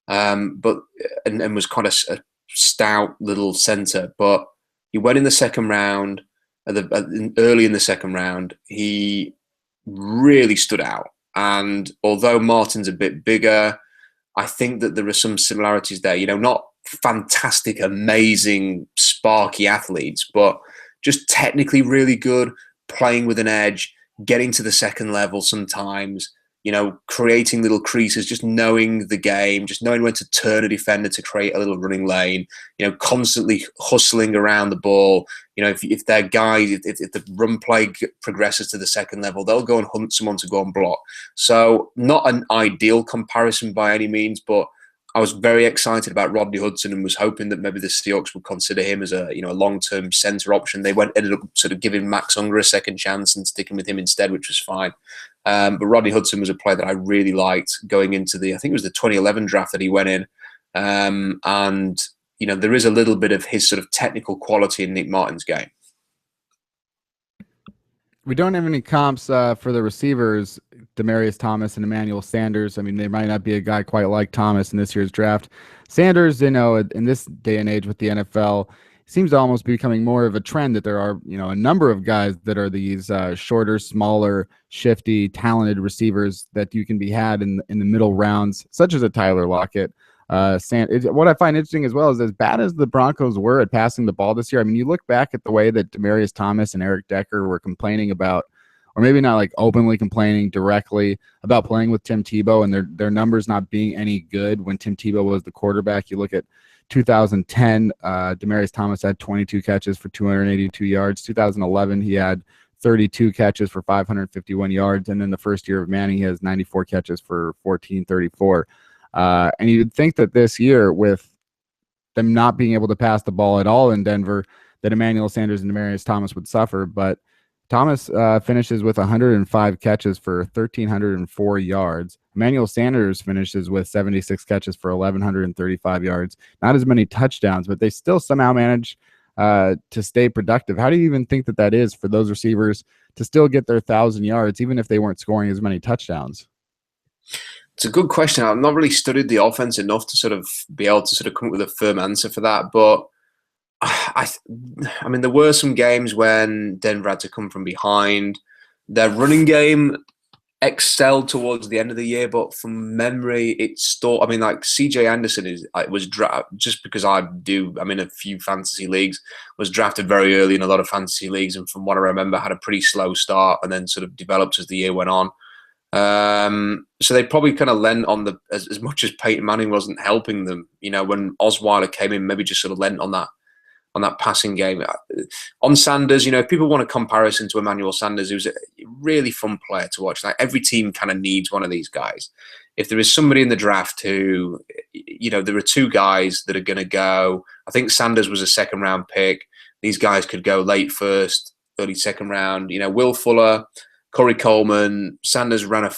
but was quite a stout little center. But he went in the second round. Early in the second round, he really stood out. And although Martin's a bit bigger, I think that there are some similarities there. Not fantastic, amazing, sparky athletes, but just technically really good, playing with an edge, getting to the second level sometimes, creating little creases, just knowing the game, just knowing when to turn a defender to create a little running lane, constantly hustling around the ball. If their guys, if the run play progresses to the second level, they'll go and hunt someone to go and block. So not an ideal comparison by any means, but I was very excited about Rodney Hudson and was hoping that maybe the Seahawks would consider him as a long-term center option. They ended up sort of giving Max Unger a second chance and sticking with him instead, which was fine. But Rodney Hudson was a player that I really liked going into I think it was the 2011 draft that he went in. And there is a little bit of his sort of technical quality in Nick Martin's game. We don't have any comps for the receivers, Demaryius Thomas and Emmanuel Sanders. I mean, there might not be a guy quite like Thomas in this year's draft. Sanders, in this day and age with the NFL, seems to almost be becoming more of a trend that there are, a number of guys that are these shorter, smaller, shifty, talented receivers that you can be had in the middle rounds, such as a Tyler Lockett. What I find interesting as well is, as bad as the Broncos were at passing the ball this year, I mean, you look back at the way that Demaryius Thomas and Eric Decker were complaining about, or maybe not like openly complaining directly about playing with Tim Tebow and their numbers not being any good when Tim Tebow was the quarterback. You look at 2010, Demaryius Thomas had 22 catches for 282 yards. 2011, he had 32 catches for 551 yards. And then the first year of Manning, he has 94 catches for 1434. And you'd think that this year, with them not being able to pass the ball at all in Denver, that Emmanuel Sanders and Demaryius Thomas would suffer. But Thomas finishes with 105 catches for 1,304 yards. Emmanuel Sanders finishes with 76 catches for 1,135 yards. Not as many touchdowns, but they still somehow manage to stay productive. How do you even think that is for those receivers to still get their 1,000 yards, even if they weren't scoring as many touchdowns? It's a good question. I've not really studied the offense enough to sort of be able to sort of come up with a firm answer for that. But I mean, there were some games when Denver had to come from behind. Their running game excelled towards the end of the year, but from memory, it's still. I mean, like CJ Anderson was drafted just because I'm in a few fantasy leagues. Was drafted very early in a lot of fantasy leagues, and from what I remember, had a pretty slow start and then sort of developed as the year went on. So they probably kind of lent on as much as Peyton Manning wasn't helping them. When Osweiler came in, maybe just sort of lent on that passing game. On Sanders, if people want a comparison to Emmanuel Sanders, who's a really fun player to watch. Like, every team kind of needs one of these guys. If there is somebody in the draft who, there are two guys that are going to go. I think Sanders was a second round pick. These guys could go late first, early second round. Will Fuller, Corey Coleman. Sanders ran a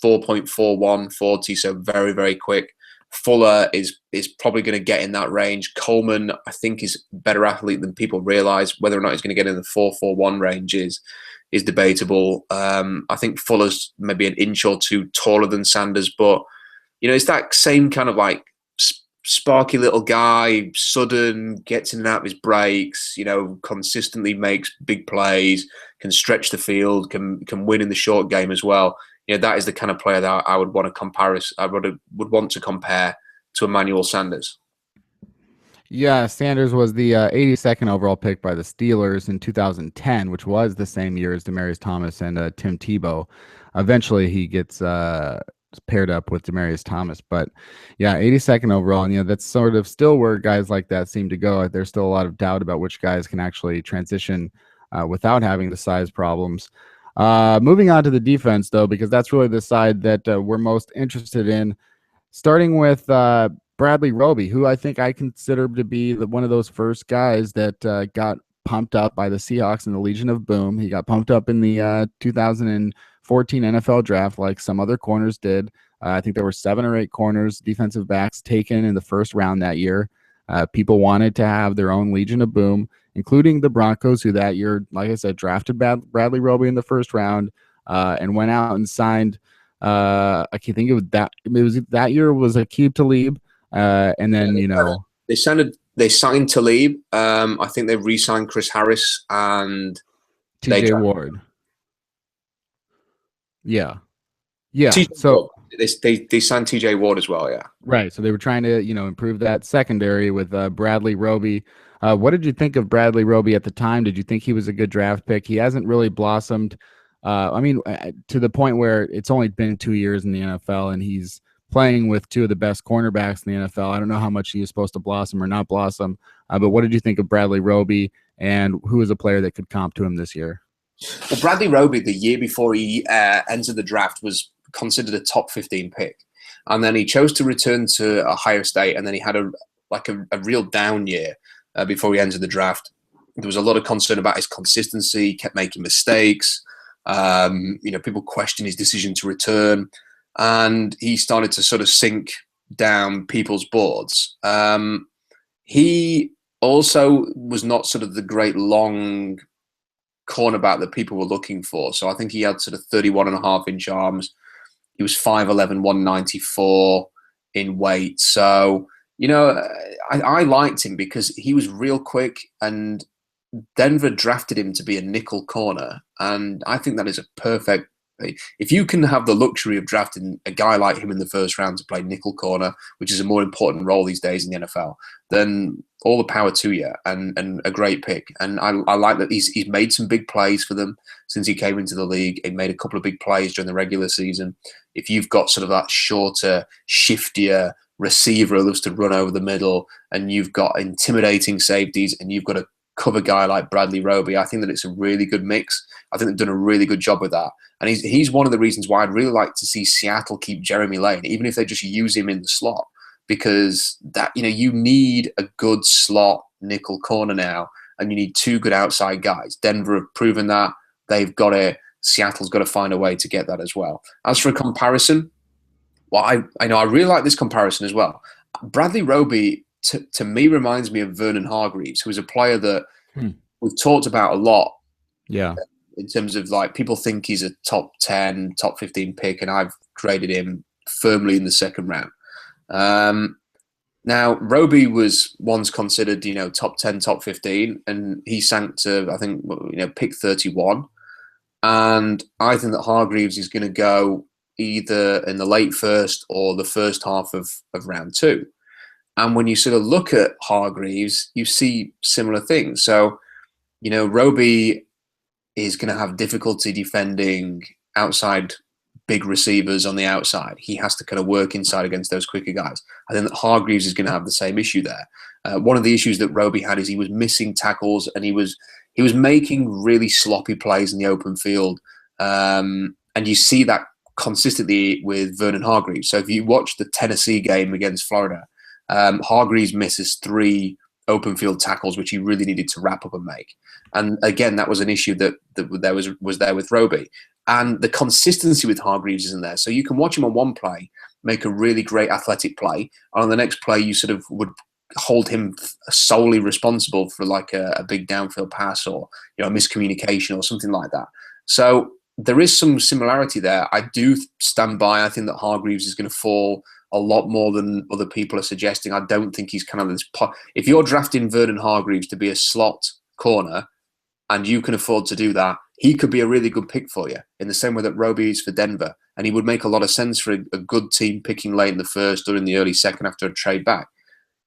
4.41 40, so very, very quick. Fuller is probably going to get in that range. Coleman, I think, is a better athlete than people realize. Whether or not he's going to get in the 4.41 range is debatable. I think Fuller's maybe an inch or two taller than Sanders, but it's that same kind of like sparky little guy, sudden, gets in and out of his breaks, consistently makes big plays, can stretch the field, can win in the short game as well. That is the kind of player that I would want to compare. I would want to compare to Emmanuel Sanders. Yeah, Sanders was the 82nd overall pick by the Steelers in 2010, which was the same year as Demaryius Thomas and Tim Tebow. Eventually, he gets paired up with Demaryius Thomas, but yeah, 82nd overall, and that's sort of still where guys like that seem to go. There's still a lot of doubt about which guys can actually transition without having the size problems. Moving on to the defense, though, because that's really the side that we're most interested in. Starting with Bradley Roby, who I think I consider to be one of those first guys that got pumped up by the Seahawks in the Legion of Boom. He got pumped up in the 2014 NFL draft like some other corners did. I think there were 7 or 8 corners, defensive backs taken in the first round that year. People wanted to have their own Legion of Boom, including the Broncos, who that year, like I said, drafted Bradley Roby in the first round and went out and signed. I can think of that. It was that year was Aqib Talib, and then they signed Talib. I think they re-signed Chris Harris and T.J. Ward. Yeah. So they signed T.J. Ward as well. Yeah. Right. So they were trying to improve that secondary with Bradley Roby. What did you think of Bradley Roby at the time? Did you think he was a good draft pick? He hasn't really blossomed. To the point where it's only been 2 years in the NFL and he's playing with 2 of the best cornerbacks in the NFL. I don't know how much he is supposed to blossom or not blossom, but what did you think of Bradley Roby, and who is a player that could comp to him this year? Well, Bradley Roby, the year before he entered the draft, was considered a top 15 pick. And then he chose to return to Ohio State, and then he had a real down year before he entered the draft. There was a lot of concern about his consistency. He kept making mistakes. People questioned his decision to return, and he started to sort of sink down people's boards. He also was not sort of the great long cornerback that people were looking for. So I think he had sort of 31.5-inch arms. He was 5'11", 194 in weight. So, I liked him because he was real quick, and Denver drafted him to be a nickel corner, and I think that is a perfect. If you can have the luxury of drafting a guy like him in the first round to play nickel corner, which is a more important role these days in the NFL, then all the power to you, and a great pick. And I like that he's made some big plays for them since he came into the league. He made a couple of big plays during the regular season. If you've got sort of that shorter, shiftier receiver who loves to run over the middle, and you've got intimidating safeties, and you've got a cover guy like Bradley Roby, I think that it's a really good mix. I think they've done a really good job with that. And he's one of the reasons why I'd really like to see Seattle keep Jeremy Lane, even if they just use him in the slot, because that you need a good slot nickel corner now, and you need 2 good outside guys. Denver have proven that. They've got it. Seattle's got to find a way to get that as well. As for a comparison, well, I really like this comparison as well. Bradley Roby, to me, reminds me of Vernon Hargreaves, who is a player that we've talked about a lot. Yeah. In terms of people think he's a top 10, top 15 pick, and I've graded him firmly in the second round. Now, Roby was once considered, top 10, top 15, and he sank to, I think, pick 31. And I think that Hargreaves is going to go either in the late first or the first half of round 2. And when you sort of look at Hargreaves, you see similar things. So, Roby is going to have difficulty defending outside big receivers on the outside. He has to kind of work inside against those quicker guys. I think that Hargreaves is going to have the same issue there. One of the issues that Roby had is he was missing tackles, and he was making really sloppy plays in the open field. And you see that consistently with Vernon Hargreaves. So if you watch the Tennessee game against Florida, Hargreaves misses 3 open field tackles, which he really needed to wrap up and make. And again, that was an issue that there was there with Roby. And the consistency with Hargreaves isn't there. So you can watch him on one play, make a really great athletic play, and on the next play you sort of would hold him solely responsible for a big downfield pass or a miscommunication or something like that. So there is some similarity there. I do stand by. I think that Hargreaves is going to fall a lot more than other people are suggesting. I don't think he's kind of this. If you're drafting Vernon Hargreaves to be a slot corner, and you can afford to do that, he could be a really good pick for you in the same way that Roby is for Denver. And he would make a lot of sense for a good team picking late in the first or in the early second after a trade back.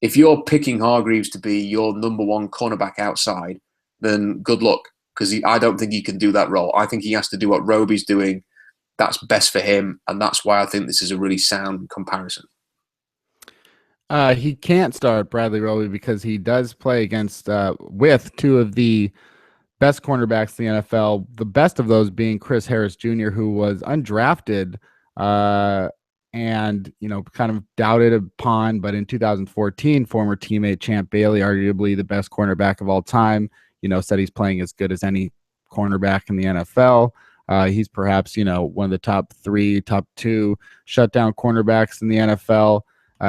if you're picking Hargreaves to be your number one cornerback outside, then good luck, because I don't think he can do that role. I think he has to do what Roby's doing. That's best for him, and that's why I think this is a really sound comparison. He can't start Bradley Roby because he does play against with two of the best cornerbacks in the NFL, the best of those being Chris Harris Jr., who was undrafted and, kind of doubted upon, but in 2014, former teammate Champ Bailey, arguably the best cornerback of all time, said he's playing as good as any cornerback in the NFL. He's perhaps, one of the top 3, top 2 shutdown cornerbacks in the NFL.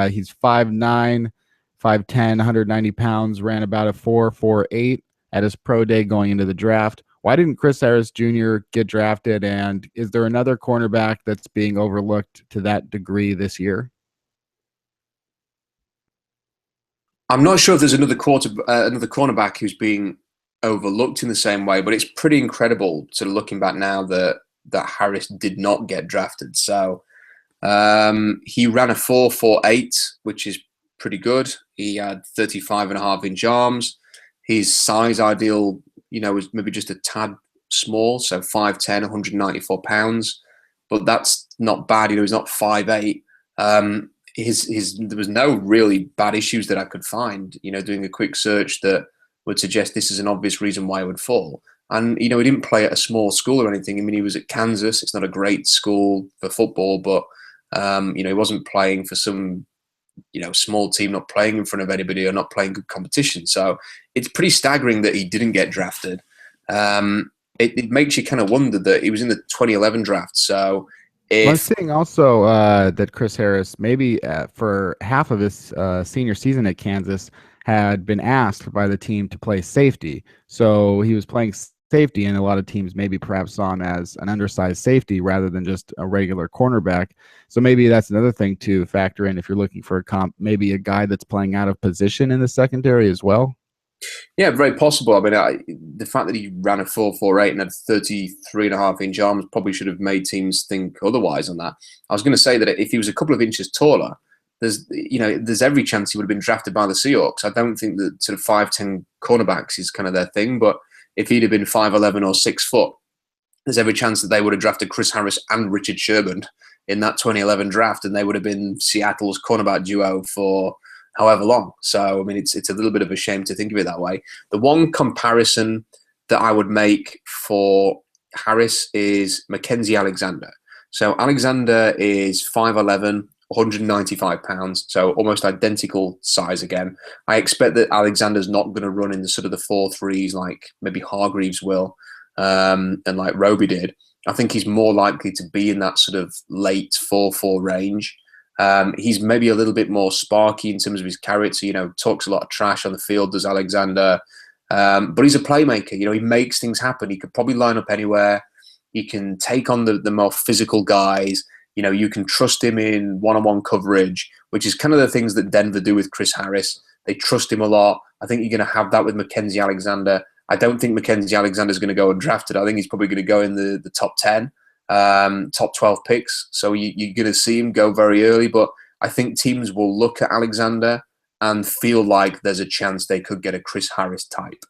He's 5'9", 5'10", 190 pounds, ran about a 4.48 at his pro day going into the draft. Why didn't Chris Harris Jr. get drafted? And is there another cornerback that's being overlooked to that degree this year? I'm not sure if there's another cornerback who's being overlooked in the same way, but it's pretty incredible sort of looking back now that Harris did not get drafted. So he ran a 4.48, which is pretty good. He had 35.5-inch arms. His size ideal, was maybe just a tad small, so 5'10", 194 pounds, but that's not bad. He's not 5'8". There was no really bad issues that I could find, doing a quick search that would suggest this is an obvious reason why he would fall. And, he didn't play at a small school or anything. I mean, he was at Kansas. It's not a great school for football, but, he wasn't playing for some, small team, not playing in front of anybody or not playing good competition. So it's pretty staggering that he didn't get drafted. It makes you kind of wonder that he was in the 2011 draft. So I'm seeing also that Chris Harris, maybe for half of his senior season at Kansas, had been asked by the team to play safety. So he was playing safety, and a lot of teams maybe perhaps saw him as an undersized safety rather than just a regular cornerback. So maybe that's another thing to factor in if you're looking for a comp, maybe a guy that's playing out of position in the secondary as well. Yeah, very possible. I mean, the fact that he ran a 4.48 and had 33.5-inch arms probably should have made teams think otherwise on that. I was going to say that if he was a couple of inches taller, there's every chance he would have been drafted by the Seahawks. I don't think that sort of 5'10" cornerbacks is kind of their thing, but if he'd have been 5'11" or 6 foot, there's every chance that they would have drafted Chris Harris and Richard Sherman in that 2011 draft, and they would have been Seattle's cornerback duo for however long. So, I mean, it's a little bit of a shame to think of it that way. The one comparison that I would make for Harris is Mackenzie Alexander. So Alexander is 5'11", 195 pounds, so almost identical size again. I expect that Alexander's not going to run in the sort of the 4.3s like maybe Hargreaves will, and like Roby did. I think he's more likely to be in that sort of late 4.4 range. He's maybe a little bit more sparky in terms of his character, talks a lot of trash on the field, does Alexander. But he's a playmaker, he makes things happen. He could probably line up anywhere. He can take on the more physical guys. You can trust him in one-on-one coverage, which is kind of the things that Denver do with Chris Harris. They trust him a lot. I think you're going to have that with Mackenzie Alexander. I don't think Mackenzie Alexander is going to go undrafted. I think he's probably going to go in the top 10. Top 12 picks. So you're going to see him go very early, but I think teams will look at Alexander and feel like there's a chance they could get a Chris Harris type.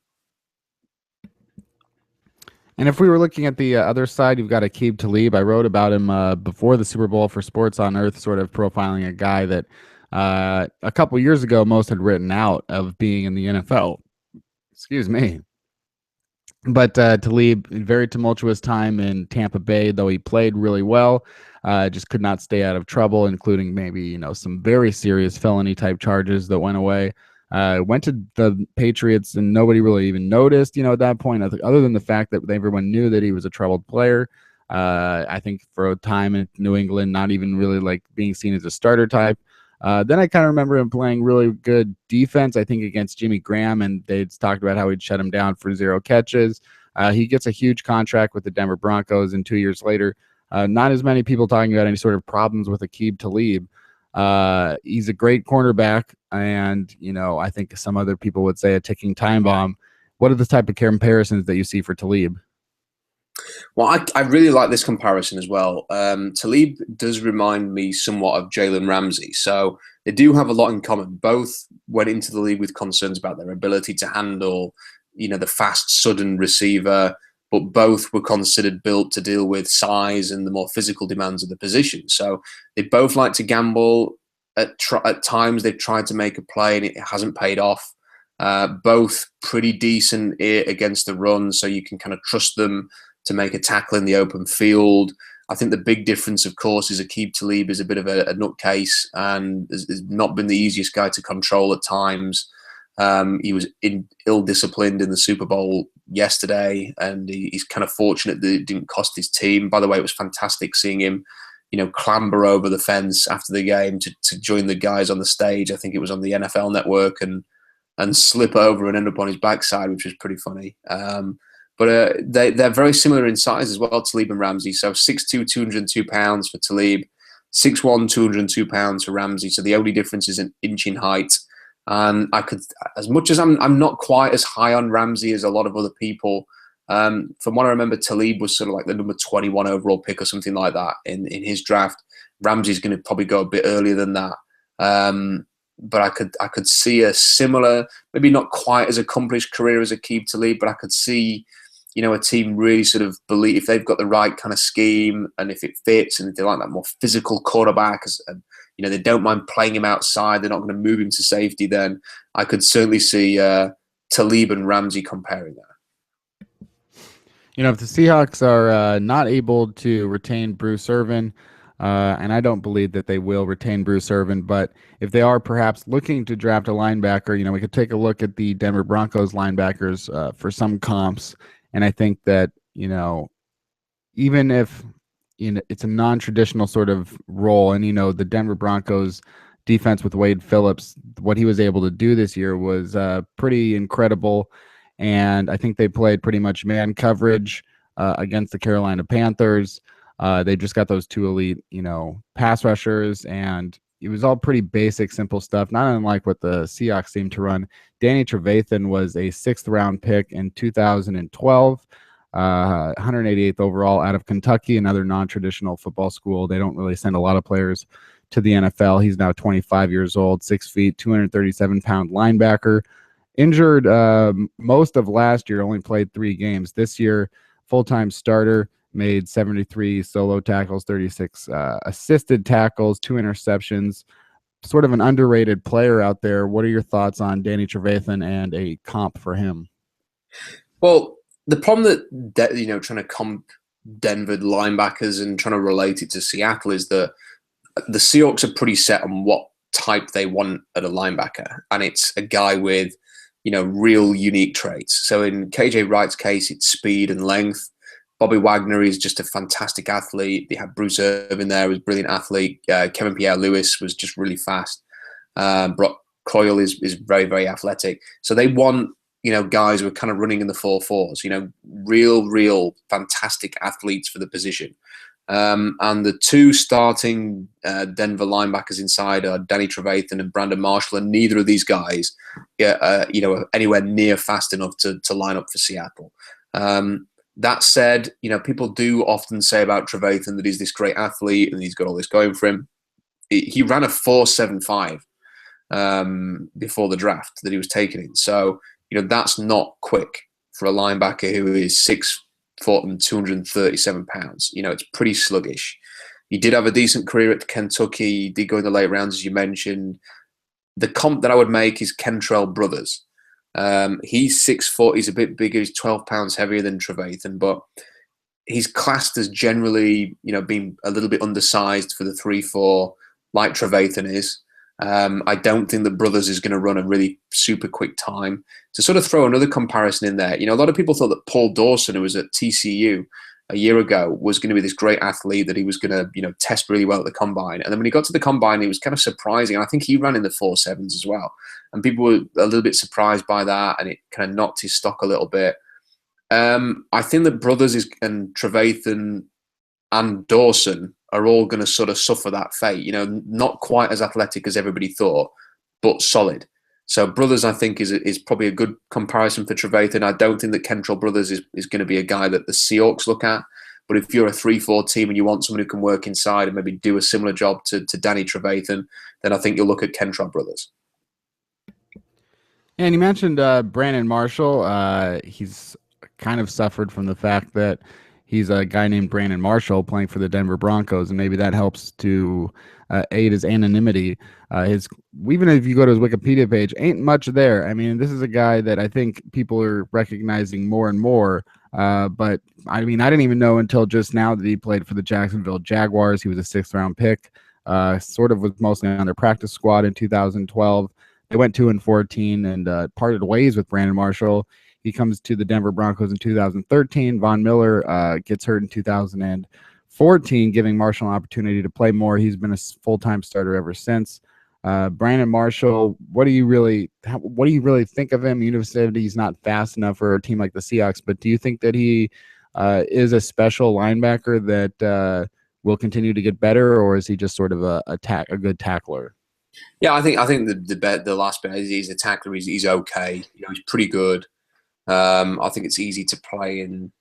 And if we were looking at the other side, you've got Aqib Talib. I wrote about him before the Super Bowl for Sports on Earth, sort of profiling a guy that a couple years ago most had written out of being in the NFL. Excuse me. But Talib, very tumultuous time in Tampa Bay, though he played really well, just could not stay out of trouble, including maybe, some very serious felony type charges that went away. Went to the Patriots and nobody really even noticed, at that point, other than the fact that everyone knew that he was a troubled player. I think for a time in New England, not even really like being seen as a starter type. Then I kind of remember him playing really good defense, I think, against Jimmy Graham, and they'd talked about how he'd shut him down for 0 catches. He gets a huge contract with the Denver Broncos, and 2 years later, not as many people talking about any sort of problems with Aqib Talib. He's a great cornerback, and, I think some other people would say a ticking time bomb. What are the type of comparisons that you see for Talib? Well, I really like this comparison as well. Talib does remind me somewhat of Jalen Ramsey. So they do have a lot in common. Both went into the league with concerns about their ability to handle, the fast, sudden receiver, but both were considered built to deal with size and the more physical demands of the position. So they both like to gamble. At times, they've tried to make a play and it hasn't paid off. Both pretty decent against the run, so you can kind of trust them to make a tackle in the open field. I think the big difference, of course, is Aqib Talib is a bit of a nutcase and has not been the easiest guy to control at times. He was ill-disciplined in the Super Bowl yesterday, and he's kind of fortunate that it didn't cost his team. By the way, it was fantastic seeing him, clamber over the fence after the game to join the guys on the stage. I think it was on the NFL Network, and slip over and end up on his backside, which was pretty funny. But they're very similar in size as well, Talib and Ramsey. So 6'2", 202 pounds for Talib, 6'1", 202 pounds for Ramsey. So the only difference is an inch in height. And I could, as much as I'm not quite as high on Ramsey as a lot of other people, from what I remember, Talib was sort of like the number 21 overall pick or something like that in his draft. Ramsey's going to probably go a bit earlier than that. But I could see a similar, maybe not quite as accomplished career as Aqib Talib, but I could see, a team really sort of believe if they've got the right kind of scheme and if it fits and if they like that more physical quarterback, and they don't mind playing him outside, they're not going to move him to safety, then I could certainly see Talib and Ramsey comparing that. If the Seahawks are not able to retain Bruce Irvin, and I don't believe that they will retain Bruce Irvin, but if they are perhaps looking to draft a linebacker, we could take a look at the Denver Broncos linebackers for some comps. And I think that, even if it's a non-traditional sort of role, and, the Denver Broncos defense with Wade Phillips, what he was able to do this year was pretty incredible. And I think they played pretty much man coverage against the Carolina Panthers. They just got those two elite, pass rushers, and it was all pretty basic, simple stuff, not unlike what the Seahawks seem to run. Danny Trevathan was a 6th-round pick in 2012, 188th overall out of Kentucky, another non-traditional football school. They don't really send a lot of players to the NFL. He's now 25 years old, 6 feet, 237-pound linebacker. Injured most of last year, only played 3 games. This year, full-time starter. Made 73 solo tackles, 36 assisted tackles, 2 interceptions. Sort of an underrated player out there. What are your thoughts on Danny Trevathan and a comp for him? Well, the problem that trying to comp Denver linebackers and trying to relate it to Seattle is that the Seahawks are pretty set on what type they want at a linebacker, and it's a guy with real unique traits. So in KJ Wright's case, it's speed and length. Bobby Wagner is just a fantastic athlete. They had Bruce Irvin there, was a brilliant athlete. Kevin Pierre-Louis was just really fast. Brock Coyle is very, very athletic. So they want, guys who are kind of running in the 4.4s, real fantastic athletes for the position. And the 2 starting Denver linebackers inside are Danny Trevathan and Brandon Marshall, and neither of these guys are anywhere near fast enough to line up for Seattle. That said, people do often say about Trevathan that he's this great athlete and he's got all this going for him. He ran a 4.75 before the draft that he was taken in. So, that's not quick for a linebacker who is 6 foot and 237 pounds. It's pretty sluggish. He did have a decent career at Kentucky. He did go in the late rounds, as you mentioned. The comp that I would make is Kentrell Brothers. He's 6 foot. He's a bit bigger. He's 12 pounds heavier than Trevathan, but he's classed as generally, being a little bit undersized for the 3.4, like Trevathan is. I don't think that Brothers is going to run a really super quick time. To sort of throw another comparison in there, a lot of people thought that Paul Dawson, who was at TCU a year ago, was going to be this great athlete that he was going to, test really well at the combine. And then when he got to the combine, he was kind of surprising. I think he ran in the 4.7s as well. And people were a little bit surprised by that, and it kind of knocked his stock a little bit. I think that Brothers and Trevathan and Dawson are all going to sort of suffer that fate. Not quite as athletic as everybody thought, but solid. So Brothers, I think, is probably a good comparison for Trevathan. I don't think that Kentrell Brothers is going to be a guy that the Seahawks look at. But if you're a 3-4 team and you want someone who can work inside and maybe do a similar job to Danny Trevathan, then I think you'll look at Kentrell Brothers. And you mentioned Brandon Marshall. He's kind of suffered from the fact that he's a guy named Brandon Marshall playing for the Denver Broncos, and maybe that helps to aid his anonymity. His Even if you go to his Wikipedia page, ain't much there. I mean, this is a guy that I think people are recognizing more and more. But I mean, I didn't even know until just now that he played for the Jacksonville Jaguars. He was a sixth-round pick. Sort of was mostly on their practice squad in 2012. They went 2-14 and parted ways with Brandon Marshall. He comes to the Denver Broncos in 2013. Von Miller gets hurt in 2014, giving Marshall an opportunity to play more. He's been a full-time starter ever since. Brandon Marshall, what do you really think of him? You said he's not fast enough for a team like the Seahawks, but do you think that he is a special linebacker that will continue to get better, or is he just sort of a good tackler? Yeah, I think the last bit is he's a tackler. He's okay. He's pretty good. I think it's easy to play in,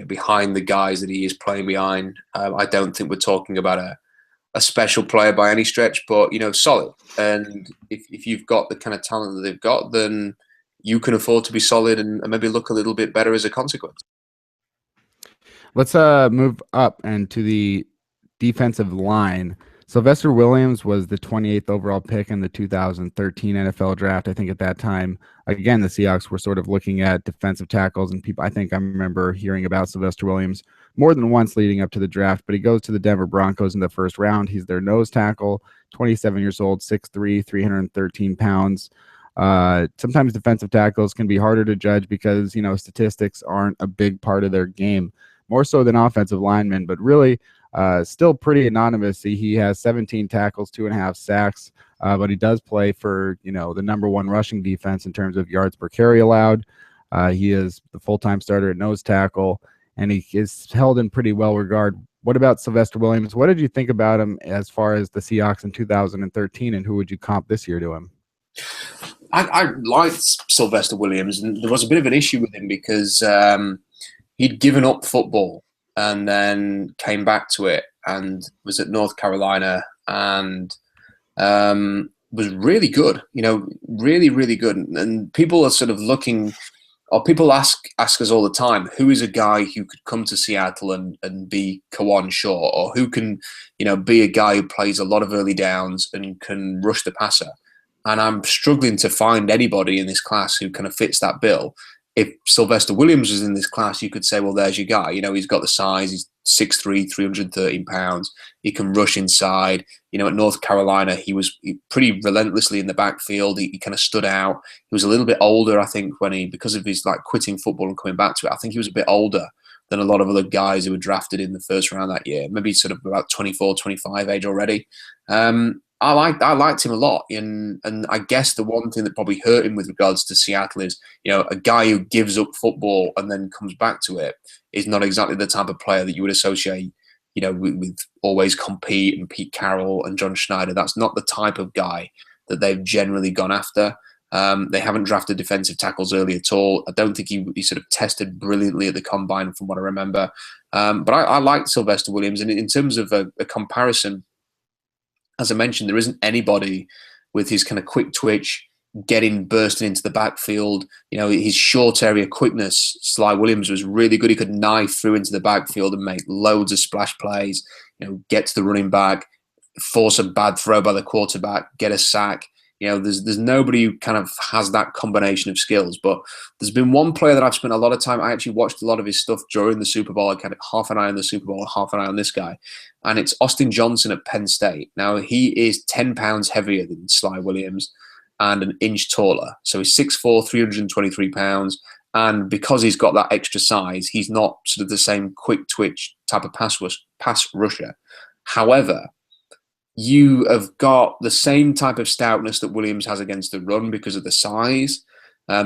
behind the guys that he is playing behind. I don't think we're talking about a special player by any stretch, but solid. And if you've got the kind of talent that they've got, then you can afford to be solid and maybe look a little bit better as a consequence. Let's move up and to the defensive line. Sylvester Williams was the 28th overall pick in the 2013 NFL draft. I think at that time, again, the Seahawks were sort of looking at defensive tackles, and I remember hearing about Sylvester Williams more than once leading up to the draft, but he goes to the Denver Broncos in the first round. He's their nose tackle, 27 years old, 6'3", 313 pounds. Sometimes defensive tackles can be harder to judge because, statistics aren't a big part of their game, more so than offensive linemen, but really still pretty anonymous. He has 17 tackles, 2.5 sacks, but he does play for, the number one rushing defense in terms of yards per carry allowed. He is the full-time starter at nose tackle, and he is held in pretty well regard. What about Sylvester Williams? What did you think about him as far as the Seahawks in 2013, and who would you comp this year to him? I liked Sylvester Williams, and there was a bit of an issue with him because he'd given up football and then came back to it and was at North Carolina and was really good, really, really good. And people are sort of looking, or people ask us all the time, who is a guy who could come to Seattle and be Kawan Shaw, or who can, be a guy who plays a lot of early downs and can rush the passer. And I'm struggling to find anybody in this class who kind of fits that bill. If Sylvester Williams was in this class, you could say, well, there's your guy. He's got the size. He's 6'3", 313 pounds. He can rush inside. At North Carolina, he was pretty relentlessly in the backfield. He kind of stood out. He was a little bit older, I think, because of his quitting football and coming back to it. I think he was a bit older than a lot of other guys who were drafted in the first round that year. Maybe sort of about 24, 25 age already. I liked him a lot, and I guess the one thing that probably hurt him with regards to Seattle is, a guy who gives up football and then comes back to it is not exactly the type of player that you would associate, with always compete and Pete Carroll and John Schneider. That's not the type of guy that they've generally gone after. They haven't drafted defensive tackles early at all. I don't think he sort of tested brilliantly at the combine, from what I remember. But I liked Sylvester Williams, and in terms of a comparison, as I mentioned, there isn't anybody with his kind of quick twitch, bursting into the backfield. His short area quickness. Sly Williams was really good. He could knife through into the backfield and make loads of splash plays. Get to the running back, force a bad throw by the quarterback, get a sack. There's nobody who kind of has that combination of skills. But there's been one player that I've spent a lot of time. I actually watched a lot of his stuff during the Super Bowl. I had half an eye on the Super Bowl, half an eye on this guy. And it's Austin Johnson at Penn State. Now, he is 10 pounds heavier than Sly Williams and an inch taller. So he's 6'4", 323 pounds. And because he's got that extra size, he's not sort of the same quick twitch type of pass rusher. However, you have got the same type of stoutness that Williams has against the run because of the size.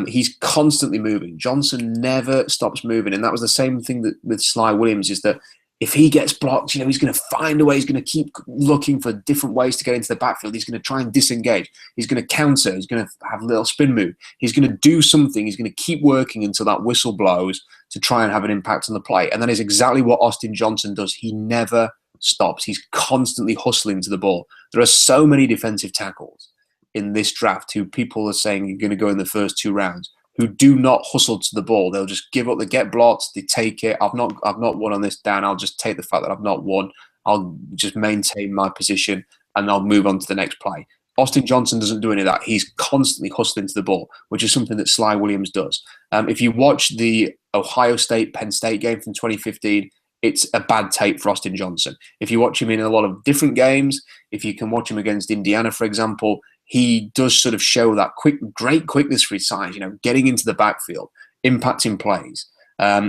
He's constantly moving. Johnson never stops moving. And that was the same thing that with Sly Williams, is that if he gets blocked, he's going to find a way. He's going to keep looking for different ways to get into the backfield. He's going to try and disengage. He's going to counter. He's going to have a little spin move. He's going to do something. He's going to keep working until that whistle blows to try and have an impact on the play. And that is exactly what Austin Johnson does. He never stops. He's constantly hustling to the ball. There are so many defensive tackles in this draft who people are saying are going to go in the first 2 rounds, who do not hustle to the ball. They'll just give up. They get blocked. They take it. I've not won on this down. I'll just take the fact that I've not won. I'll just maintain my position and I'll move on to the next play. Austin Johnson doesn't do any of that. He's constantly hustling to the ball, which is something that Sly Williams does. If you watch the Ohio State-Penn State game from 2015, it's a bad tape for Austin Johnson. If you watch him in a lot of different games, if you can watch him against Indiana, for example, he does sort of show that great quickness for his size, getting into the backfield, impacting plays.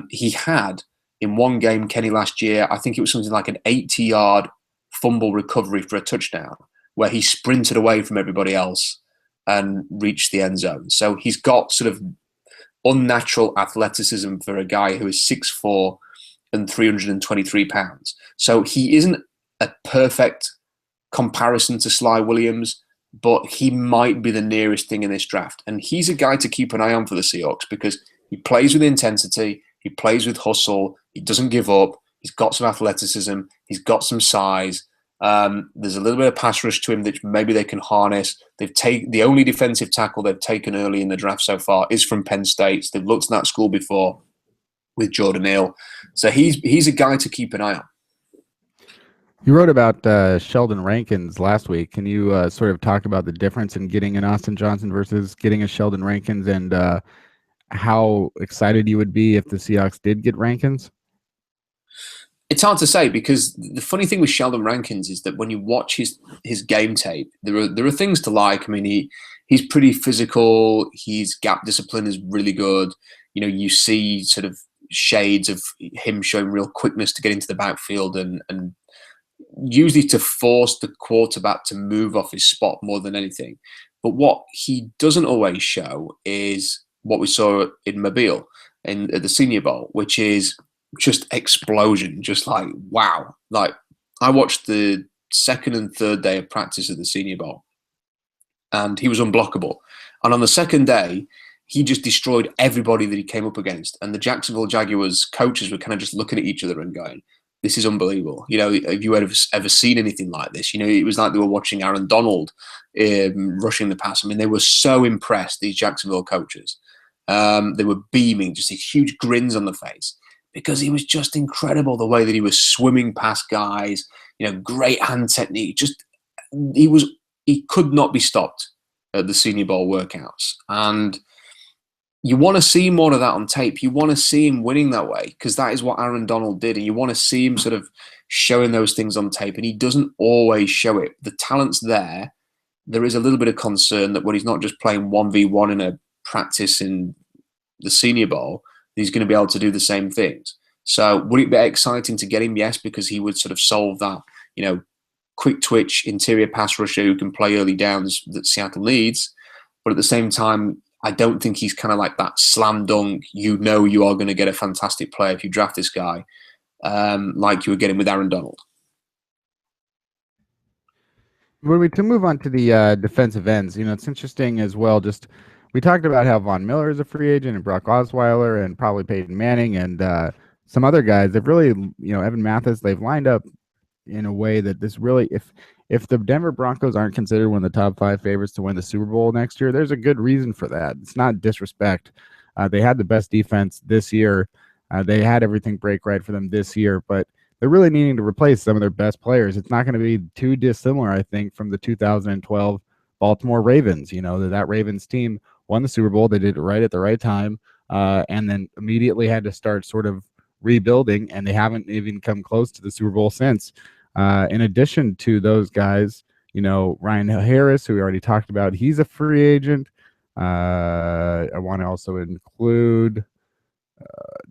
He had, in one game, Kenny, last year, I think it was something like an 80-yard fumble recovery for a touchdown, where he sprinted away from everybody else and reached the end zone. So he's got sort of unnatural athleticism for a guy who is 6'4" and 323 pounds. So he isn't a perfect comparison to Sly Williams, but he might be the nearest thing in this draft. And he's a guy to keep an eye on for the Seahawks because he plays with intensity, he plays with hustle, he doesn't give up, he's got some athleticism, he's got some size. There's a little bit of pass rush to him that maybe they can harness. The only defensive tackle they've taken early in the draft so far is from Penn State. So they've looked at that school before with Jordan Hill. So he's a guy to keep an eye on. You wrote about Sheldon Rankins last week. Can you sort of talk about the difference in getting an Austin Johnson versus getting a Sheldon Rankins, and how excited you would be if the Seahawks did get Rankins? It's hard to say because the funny thing with Sheldon Rankins is that when you watch his game tape, there are things to like. I mean, he's pretty physical. His gap discipline is really good. You see sort of shades of him showing real quickness to get into the backfield and usually to force the quarterback to move off his spot more than anything. But what he doesn't always show is what we saw in Mobile at the Senior Bowl, which is just explosion, just like, wow. Like, I watched the second and third day of practice at the Senior Bowl, and he was unblockable. And on the second day, he just destroyed everybody that he came up against. And the Jacksonville Jaguars coaches were kind of just looking at each other and going, this is unbelievable. Have you ever seen anything like this? It was like they were watching Aaron Donald rushing the pass. I mean, they were so impressed, these Jacksonville coaches. They were beaming, just these huge grins on the face, because he was just incredible the way that he was swimming past guys, great hand technique. He could not be stopped at the Senior Bowl workouts. And you want to see more of that on tape. You want to see him winning that way because that is what Aaron Donald did. And you want to see him sort of showing those things on tape. And he doesn't always show it. The talent's there. There is a little bit of concern that when he's not just playing 1v1 in a practice in the Senior Bowl, he's going to be able to do the same things. So would it be exciting to get him? Yes, because he would sort of solve that, quick twitch interior pass rusher who can play early downs that Seattle needs. But at the same time, I don't think he's kind of like that slam dunk, you are going to get a fantastic player if you draft this guy, like you were getting with Aaron Donald. To move on to the defensive ends, it's interesting as well. Just we talked about how Von Miller is a free agent and Brock Osweiler and probably Peyton Manning and some other guys. They've really, Evan Mathis, they've lined up in a way that this really, if the Denver Broncos aren't considered one of the top 5 favorites to win the Super Bowl next year, there's a good reason for that. It's not disrespect. They had the best defense this year. They had everything break right for them this year, but they're really needing to replace some of their best players. It's not going to be too dissimilar, I think, from the 2012 Baltimore Ravens. That Ravens team won the Super Bowl. They did it right at the right time, and then immediately had to start sort of rebuilding, and they haven't even come close to the Super Bowl since. In addition to those guys, Ryan Harris, who we already talked about, he's a free agent. I want to also include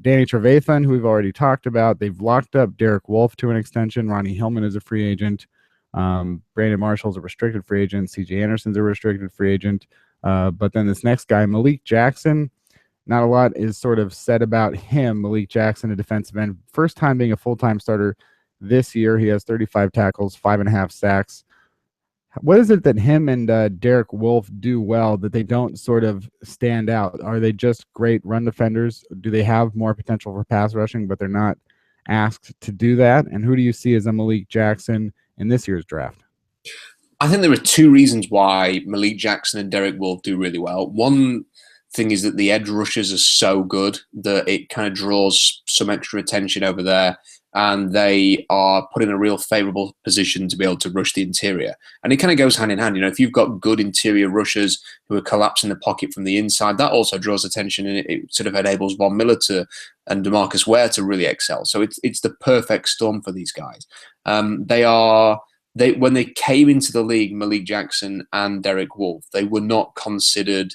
Danny Trevathan, who we've already talked about. They've locked up Derek Wolfe to an extension. Ronnie Hillman is a free agent. Brandon Marshall's a restricted free agent. CJ Anderson's a restricted free agent. But then this next guy, Malik Jackson, not a lot is sort of said about him. Malik Jackson, a defensive end, first time being a full-time starter this year. He has 35 tackles, 5.5 sacks. What is it that him and Derek Wolfe do well that they don't sort of stand out? Are they just great run defenders? Do they have more potential for pass rushing, but they're not asked to do that? And who do you see as a Malik Jackson in this year's draft? I think there are two reasons why Malik Jackson and Derek Wolfe do really well. One thing is that the edge rushers are so good that it kind of draws some extra attention over there, and they are put in a real favourable position to be able to rush the interior. And it kind of goes hand in hand. You know, if you've got good interior rushers who are collapsing the pocket from the inside, that also draws attention, and it sort of enables Von Miller and DeMarcus Ware to really excel. So it's the perfect storm for these guys. When they came into the league, Malik Jackson and Derek Wolfe, they were not considered,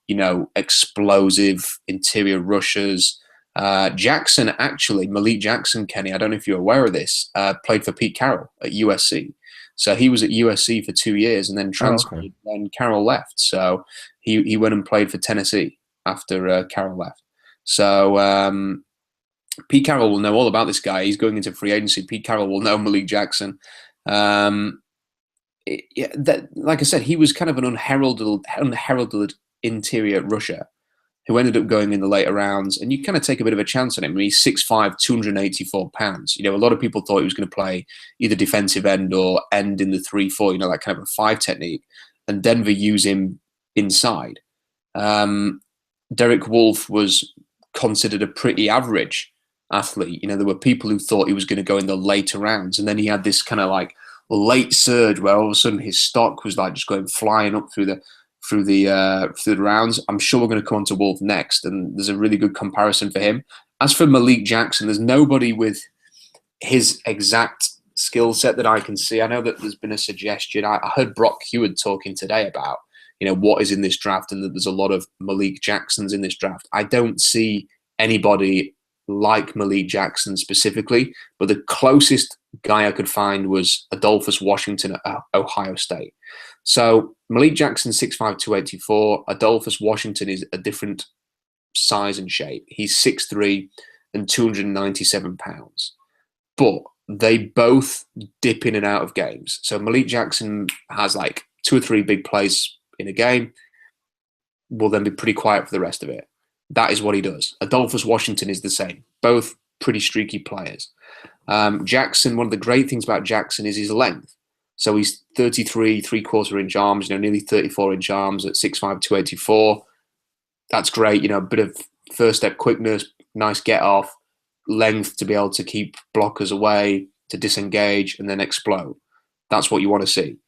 you know, explosive interior rushers. Malik Jackson, Kenny, I don't know if you're aware of this, played for Pete Carroll at USC. So he was at USC for 2 years and then transferred when Carroll left. So he went and played for Tennessee after Carroll left. So Pete Carroll will know all about this guy. He's going into free agency. Pete Carroll will know Malik Jackson. Like I said, he was kind of an unheralded interior rusher who ended up going in the later rounds, and you kind of take a bit of a chance on him. I mean, he's 6'5", 284 pounds. You know, a lot of people thought he was going to play either defensive end or end in the 3-4, you know, that kind of a 5 technique, and Denver use him inside. Derek Wolfe was considered a pretty average athlete. You know, there were people who thought he was going to go in the later rounds, and then he had this kind of like late surge where all of a sudden his stock was like just going flying up through the rounds. I'm sure we're going to come on to Wolfe next, and there's a really good comparison for him. As for Malik Jackson, there's nobody with his exact skill set that I can see. I know that there's been a suggestion. I heard Brock Hewitt talking today about, you know, what is in this draft, and that there's a lot of Malik Jacksons in this draft. I don't see anybody like Malik Jackson specifically, but the closest guy I could find was Adolphus Washington at Ohio State. So Malik Jackson, 6'5", 284. Adolphus Washington is a different size and shape. He's 6'3" and 297 pounds. But they both dip in and out of games. So Malik Jackson has like 2 or 3 big plays in a game, will then be pretty quiet for the rest of it. That is what he does. Adolphus Washington is the same. Both pretty streaky players. Jackson, one of the great things about Jackson is his length. So he's 33 3/4 inch arms, you know, nearly 34 inch arms at 6'5", 284. That's great. You know, a bit of first step quickness, nice get off, length to be able to keep blockers away, to disengage and then explode. That's what you want to see.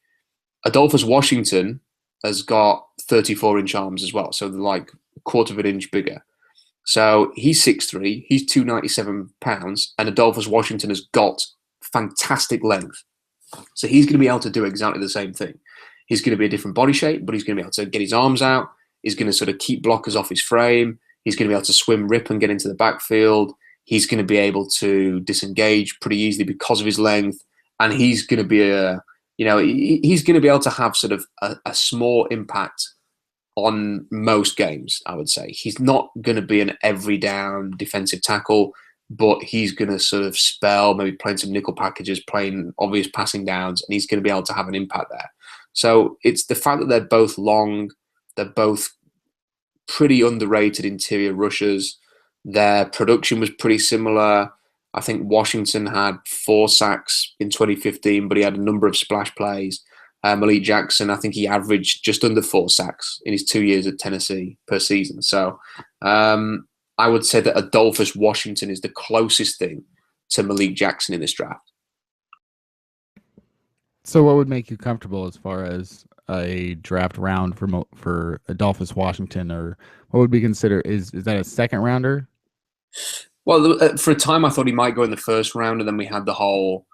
Adolphus Washington has got 34 inch arms as well. So they're like a 1/4 of an inch bigger. So he's 6'3", he's 297 pounds, and Adolphus Washington has got fantastic length. So he's going to be able to do exactly the same thing. He's going to be a different body shape, but he's going to be able to get his arms out. He's going to sort of keep blockers off his frame. He's going to be able to swim, rip, and get into the backfield. He's going to be able to disengage pretty easily because of his length. And he's going to be he's going to be able to have sort of a small impact on most games, I would say. He's not going to be an every down defensive tackle, but he's going to sort of spell, maybe playing some nickel packages, playing obvious passing downs, and he's going to be able to have an impact there. So it's the fact that they're both long, they're both pretty underrated interior rushers. Their production was pretty similar. I think Washington had 4 sacks in 2015, but he had a number of splash plays. Malik Jackson, I think he averaged just under 4 sacks in his 2 years at Tennessee per season. So I would say that Adolphus Washington is the closest thing to Malik Jackson in this draft. So what would make you comfortable as far as a draft round for Adolphus Washington, or what would we consider? Is that a second rounder? Well, for a time I thought he might go in the first round, and then we had the whole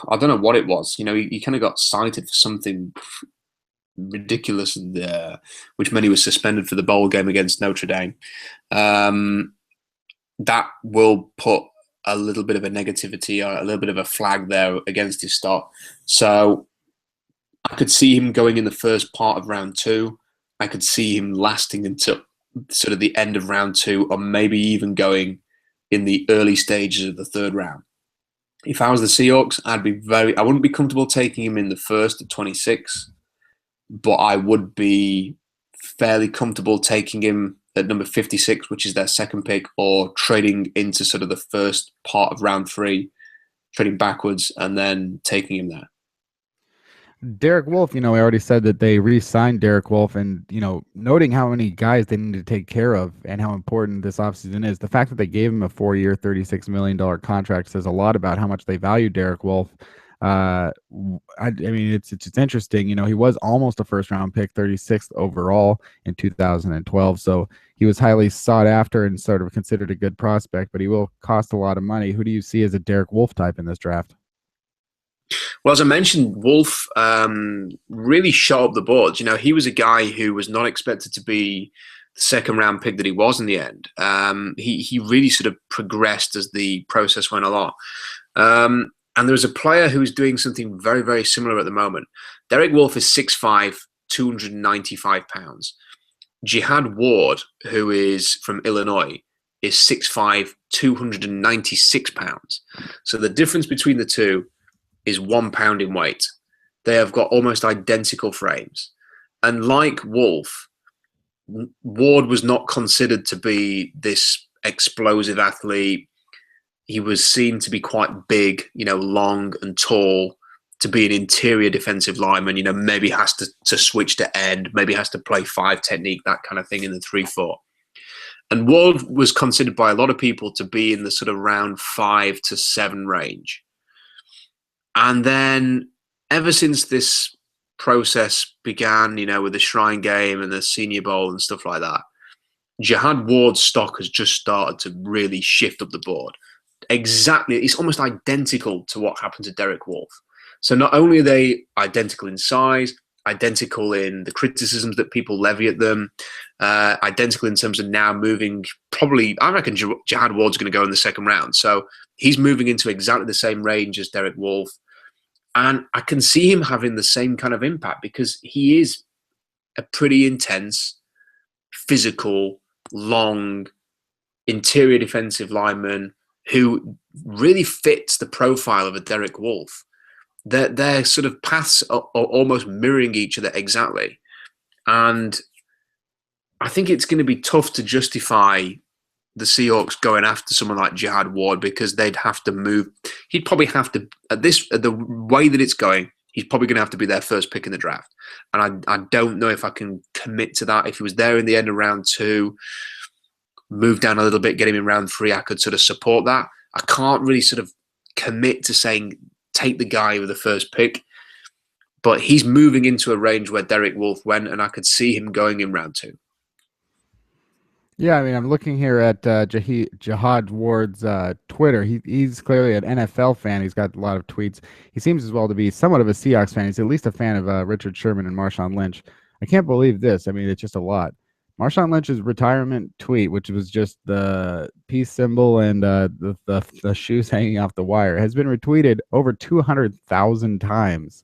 I don't know what it was. You know, he kind of got cited for something ridiculous, which meant he was suspended for the bowl game against Notre Dame. That will put a little bit of a negativity or a little bit of a flag there against his stock. So I could see him going in the first part of round 2. I could see him lasting until sort of the end of round 2, or maybe even going in the early stages of the 3rd round. If I was the Seahawks, I wouldn't be comfortable taking him in the first at 26, but I would be fairly comfortable taking him at number 56, which is their second pick, or trading into sort of the first part of round 3, trading backwards and then taking him there. Derek Wolf, we already said that they re-signed Derek Wolf, and noting how many guys they need to take care of and how important this offseason is, the fact that they gave him a 4-year, $36 million contract says a lot about how much they value Derek Wolf. I mean, it's interesting. He was almost a first-round pick, 36th overall in 2012, so he was highly sought after and sort of considered a good prospect, but he will cost a lot of money. Who do you see as a Derek Wolf type in this draft? Well, as I mentioned, Wolf really shot up the boards. He was a guy who was not expected to be the second round pick that he was in the end. He really sort of progressed as the process went along. And there's a player who's doing something very, very similar at the moment. Derek Wolf is 6'5", 295 pounds. Jihad Ward, who is from Illinois, is 6'5", 296 pounds. So the difference between the two is 1 pound in weight. They have got almost identical frames. And like Wolf, Ward was not considered to be this explosive athlete. He was seen to be quite big, long and tall, to be an interior defensive lineman, maybe has to switch to end, maybe has to play 5 technique, that kind of thing in the 3-4. And Ward was considered by a lot of people to be in the sort of round 5 to 7 range. And then ever since this process began, with the Shrine Game and the Senior Bowl and stuff like that, Jihad Ward's stock has just started to really shift up the board. Exactly. It's almost identical to what happened to Derek Wolf. So not only are they identical in size, identical in the criticisms that people levy at them, identical in terms of now moving, probably, I reckon Jihad Ward's going to go in the second round. So he's moving into exactly the same range as Derek Wolf. And I can see him having the same kind of impact because he is a pretty intense, physical, long, interior defensive lineman who really fits the profile of a Derek Wolf. Their sort of paths are almost mirroring each other exactly. And I think it's going to be tough to justify the Seahawks going after someone like Jihad Ward because they'd have to move. He'd probably have to, at the way that it's going, he's probably going to have to be their first pick in the draft. And I don't know if I can commit to that. If he was there in the end of round 2, move down a little bit, get him in round 3, I could sort of support that. I can't really sort of commit to saying take the guy with the first pick, but he's moving into a range where Derek Wolf went, and I could see him going in round 2. Yeah, I mean, I'm looking here at Jihad Ward's Twitter. He's clearly an NFL fan. He's got a lot of tweets. He seems as well to be somewhat of a Seahawks fan. He's at least a fan of Richard Sherman and Marshawn Lynch. I can't believe this. I mean, it's just a lot. Marshawn Lynch's retirement tweet, which was just the peace symbol and the shoes hanging off the wire, has been retweeted over 200,000 times.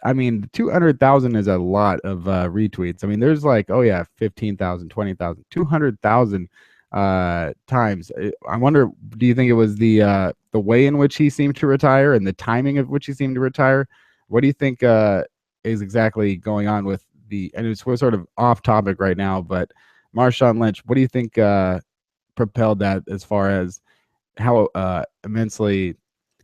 I mean, 200,000 is a lot of retweets. I mean, there's 15,000, 20,000, 200,000 times. I wonder, do you think it was the way in which he seemed to retire and the timing of which he seemed to retire? What do you think is exactly going on with and we're sort of off topic right now, but Marshawn Lynch, what do you think propelled that as far as how immensely,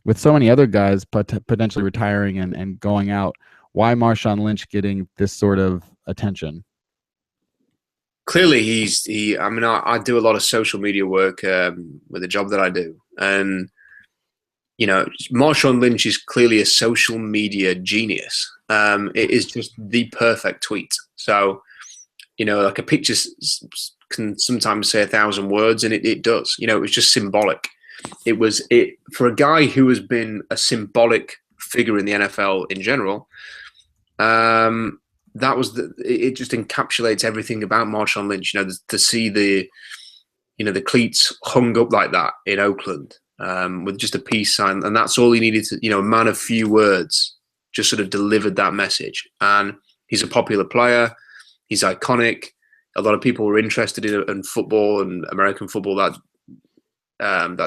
with so many other guys potentially retiring and going out, why Marshawn Lynch getting this sort of attention? Clearly, I do a lot of social media work with the job that I do. And, Marshawn Lynch is clearly a social media genius. It is just the perfect tweet. So, like a picture can sometimes say 1,000 words, and it does. It was just symbolic. It was for a guy who has been a symbolic figure in the NFL in general. It just encapsulates everything about Marshawn Lynch. To see the cleats hung up like that in Oakland with just a peace sign, and that's all he needed to. A man of few words just sort of delivered that message. And he's a popular player. He's iconic. A lot of people were interested in football and American football that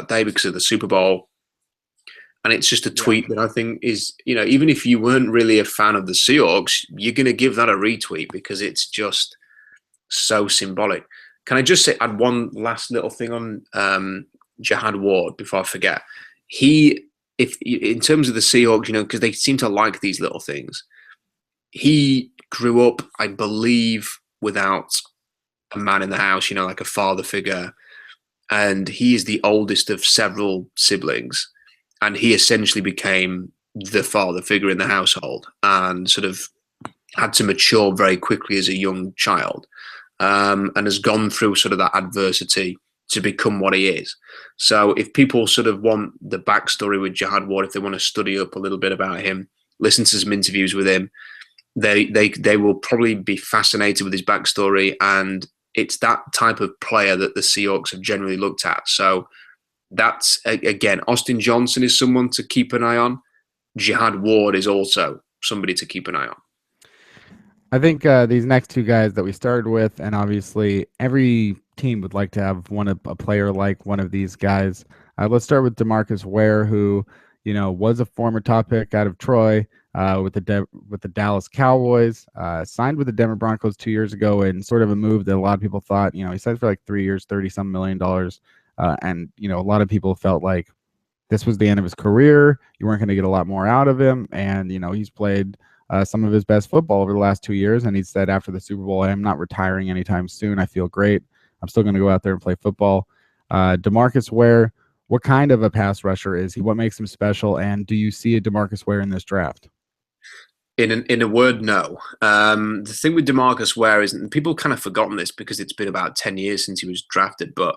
day because of the Super Bowl. And it's just a tweet that I think is, even if you weren't really a fan of the Seahawks, you're going to give that a retweet because it's just so symbolic. Can I just add one last little thing on Jihad Ward before I forget? He if in terms of the Seahawks, because they seem to like these little things. He grew up, I believe, without a man in the house, like a father figure. And he is the oldest of several siblings. And he essentially became the father figure in the household and sort of had to mature very quickly as a young child, and has gone through sort of that adversity to become what he is. So if people sort of want the backstory with Jihad Ward, if they want to study up a little bit about him, listen to some interviews with him, they will probably be fascinated with his backstory, and it's that type of player that the Seahawks have generally looked at. So that's, again, Austin Johnson is someone to keep an eye on. Jihad Ward is also somebody to keep an eye on. I think these next two guys that we started with, and obviously every team would like to have a player like one of these guys. Let's start with DeMarcus Ware, who was a former top pick out of Troy with the Dallas Cowboys, signed with the Denver Broncos 2 years ago, and sort of a move that a lot of people thought, he signed for like 3 years, $30-some million, and a lot of people felt like this was the end of his career. You weren't going to get a lot more out of him, and he's played some of his best football over the last 2 years, and he said after the Super Bowl, I'm not retiring anytime soon. I feel great. I'm still going to go out there and play football. DeMarcus Ware, what kind of a pass rusher is he? What makes him special? And do you see a DeMarcus Ware in this draft? In a word, no. The thing with DeMarcus Ware is, and people kind of forgotten this because it's been about 10 years since he was drafted, but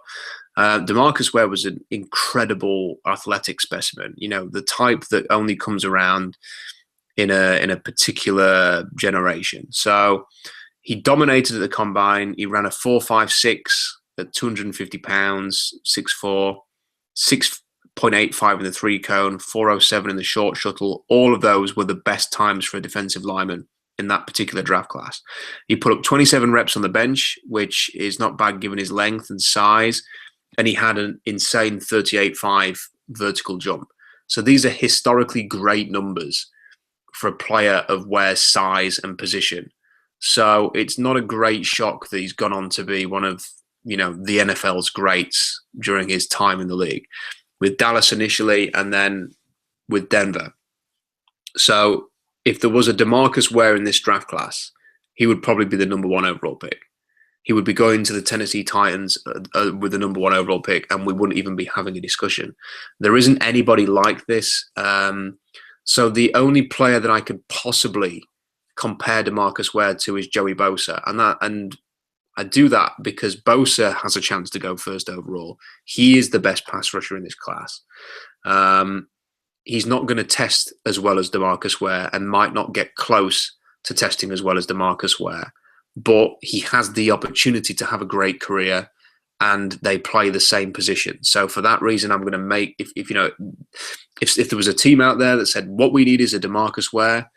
DeMarcus Ware was an incredible athletic specimen. The type that only comes around in a particular generation. So he dominated at the combine. He ran a 4.56 at 250 pounds, 6'4", 6.85 in the 3-cone, 4.07 in the short shuttle. All of those were the best times for a defensive lineman in that particular draft class. He put up 27 reps on the bench, which is not bad given his length and size. And he had an insane 38.5 vertical jump. So these are historically great numbers for a player of Ware's size and position. So it's not a great shock that he's gone on to be one of, the NFL's greats during his time in the league, with Dallas initially and then with Denver. So if there was a DeMarcus Ware in this draft class, he would probably be the number 1 overall pick. He would be going to the Tennessee Titans with the number 1 overall pick, and we wouldn't even be having a discussion. There isn't anybody like this. So the only player that I could possibly compare DeMarcus Ware to is Joey Bosa, and I do that because Bosa has a chance to go first overall. He is the best pass rusher in this class. He's not going to test as well as DeMarcus Ware and might not get close to testing as well as DeMarcus Ware, but he has the opportunity to have a great career, and they play the same position. So for that reason, I'm going to make, if there was a team out there that said, what we need is a DeMarcus Ware,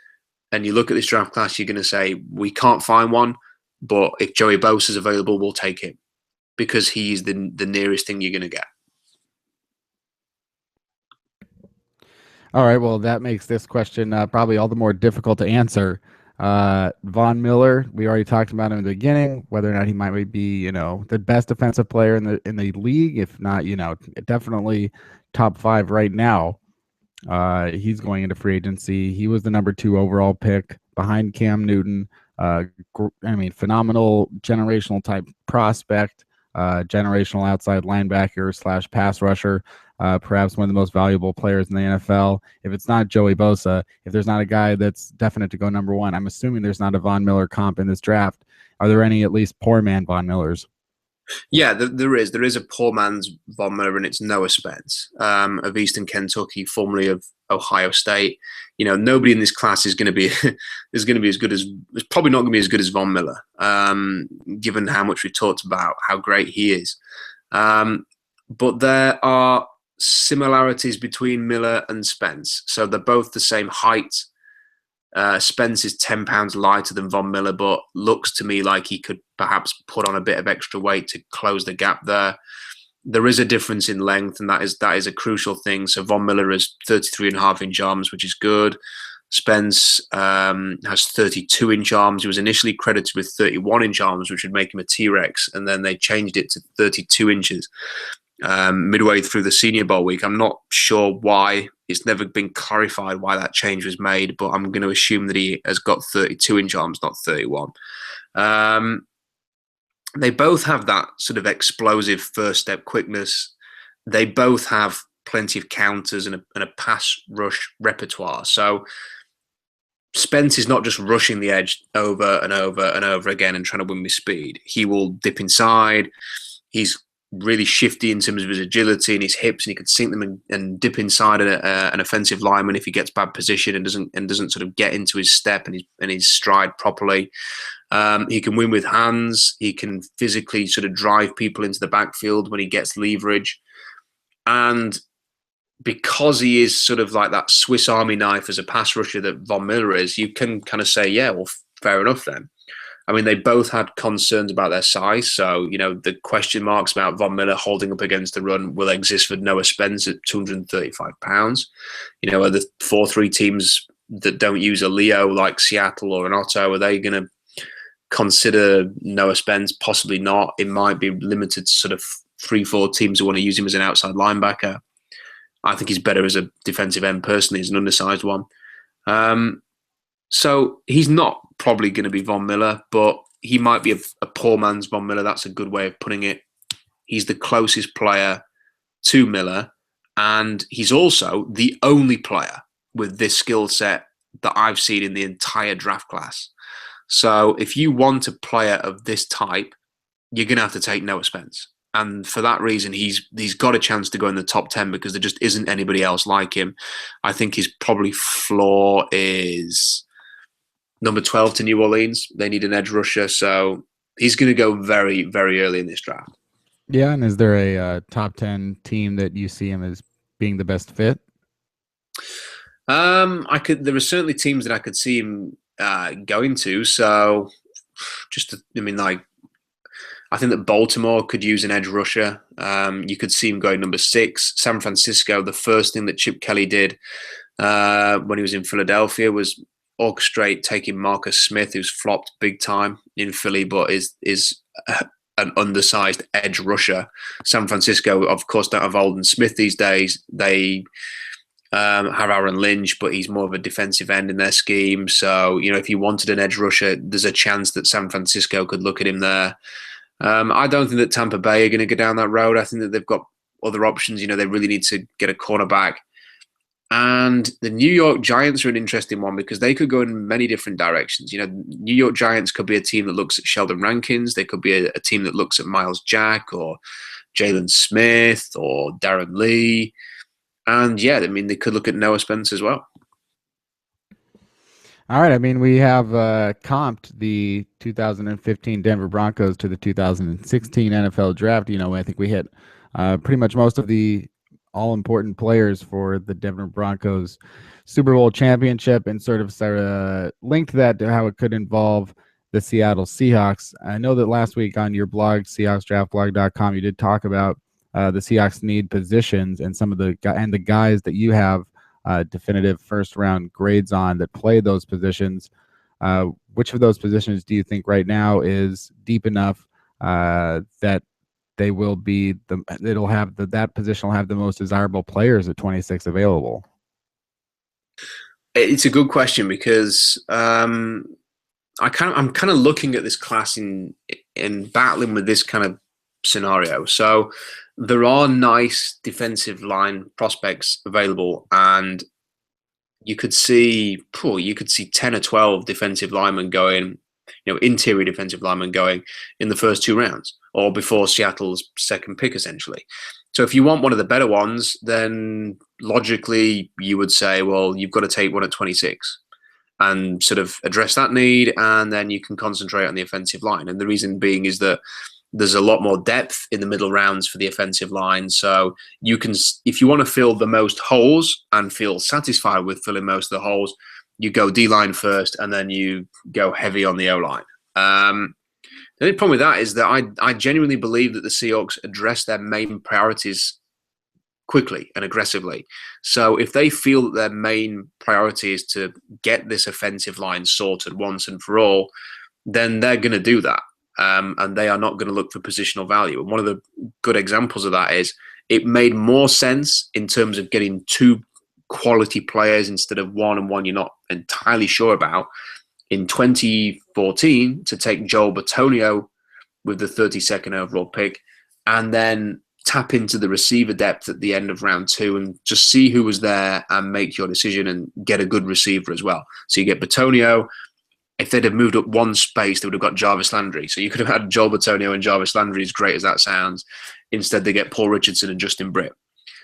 and you look at this draft class, you're going to say, we can't find one, but if Joey Bosa is available, we'll take him because he's the nearest thing you're going to get. All right, well, that makes this question probably all the more difficult to answer. Von Miller, we already talked about him in the beginning, whether or not he might be, the best defensive player in the league, if not, definitely top 5 right now. He's going into free agency. He was the number 2 overall pick behind Cam Newton. Phenomenal generational type prospect, generational outside linebacker / pass rusher. Perhaps one of the most valuable players in the NFL. If it's not Joey Bosa, if there's not a guy that's definite to go number 1, I'm assuming there's not a Von Miller comp in this draft. Are there any at least poor man Von Millers? Yeah, there is. There is a poor man's Von Miller, and it's Noah Spence of Eastern Kentucky, formerly of Ohio State. Nobody in this class is going to be as good as. It's probably not going to be as good as Von Miller, given how much we talked about how great he is. But there are similarities between Miller and Spence. So they're both the same height. Spence is 10 pounds lighter than Von Miller, but looks to me like he could perhaps put on a bit of extra weight to close the gap there. There is a difference in length, and that is a crucial thing. So Von Miller is 33.5-inch arms, which is good. Spence has 32-inch arms. He was initially credited with 31-inch arms, which would make him a T-Rex, and then they changed it to 32 inches midway through the Senior Bowl week. I'm not sure why It's never been clarified why that change was made, but I'm going to assume that he has got 32-inch arms, not 31. They both have that sort of explosive first step quickness. They both have plenty of counters and a pass rush repertoire. So Spence is not just rushing the edge over and over and over again and trying to win with speed. He will dip inside. He's really shifty in terms of his agility and his hips, and he could sink them and dip inside an offensive lineman if he gets bad position and doesn't sort of get into his step and his stride properly. He can win with hands. He can physically sort of drive people into the backfield when he gets leverage. And because he is sort of like that Swiss Army knife as a pass rusher that Von Miller is, you can kind of say, yeah, well, fair enough then. I mean, they both had concerns about their size. So, the question marks about Von Miller holding up against the run will exist for Noah Spence at 235 pounds. Are the 4-3 teams that don't use a Leo like Seattle or an Otto, are they going to consider Noah Spence? Possibly not. It might be limited to sort of 3-4 teams who want to use him as an outside linebacker. I think he's better as a defensive end personally, as an undersized one. So he's not probably going to be Von Miller, but he might be a poor man's Von Miller. That's a good way of putting it. He's the closest player to Miller, and he's also the only player with this skill set that I've seen in the entire draft class. So if you want a player of this type, you're going to have to take Noah Spence. And for that reason, he's got a chance to go in the top 10 because there just isn't anybody else like him. I think his probably floor is number 12 to New Orleans. They need an edge rusher. So he's going to go very, very early in this draft. Yeah, and is there a top 10 team that you see him as being the best fit? There are certainly teams that I could see him going to. So I think that Baltimore could use an edge rusher. You could see him going number 6. San Francisco, the first thing that Chip Kelly did when he was in Philadelphia was orchestrate taking Marcus Smith, who's flopped big time in Philly, but is an undersized edge rusher. San Francisco, of course, don't have Alden Smith these days. They have Aaron Lynch, but he's more of a defensive end in their scheme. So, if you wanted an edge rusher, there's a chance that San Francisco could look at him there. I don't think that Tampa Bay are going to go down that road. I think that they've got other options. They really need to get a cornerback. And the New York Giants are an interesting one because they could go in many different directions. New York Giants could be a team that looks at Sheldon Rankins. They could be a team that looks at Miles Jack or Jalen Smith or Darren Lee. And yeah, they could look at Noah Spence as well. All right. We have comped the 2015 Denver Broncos to the 2016 NFL Draft. I think we hit pretty much most of the all-important players for the Denver Broncos Super Bowl championship and sort of linked that to how it could involve the Seattle Seahawks. I know that last week on your blog, SeahawksDraftBlog.com, you did talk about the Seahawks need positions and some of the guys that you have definitive first-round grades on that play those positions. Which of those positions do you think right now is deep enough that they will be that position will have the most desirable players at 26 available? It's a good question because I'm kind of looking at this class in battling with this kind of scenario. So there are nice defensive line prospects available, and you could see 10 or 12 defensive linemen going, interior defensive linemen going in the first 2 rounds or before Seattle's second pick, essentially. So if you want one of the better ones, then logically you would say, well, you've got to take one at 26 and sort of address that need, and then you can concentrate on the offensive line. And the reason being is that there's a lot more depth in the middle rounds for the offensive line. So you can, if you want to fill the most holes and feel satisfied with filling most of the holes, you go D-line first, and then you go heavy on the O-line. The only problem with that is that I genuinely believe that the Seahawks address their main priorities quickly and aggressively. So if they feel that their main priority is to get this offensive line sorted once and for all, then they're going to do that. And they are not going to look for positional value. And one of the good examples of that is it made more sense in terms of getting 2 quality players instead of one and one you're not entirely sure about. In 2014, to take Joel Bitonio with the 32nd overall pick, and then tap into the receiver depth at the end of round 2 and just see who was there and make your decision and get a good receiver as well. So you get Bitonio. If they'd have moved up one space, they would have got Jarvis Landry. So you could have had Joel Bitonio and Jarvis Landry, as great as that sounds. Instead, they get Paul Richardson and Justin Britt.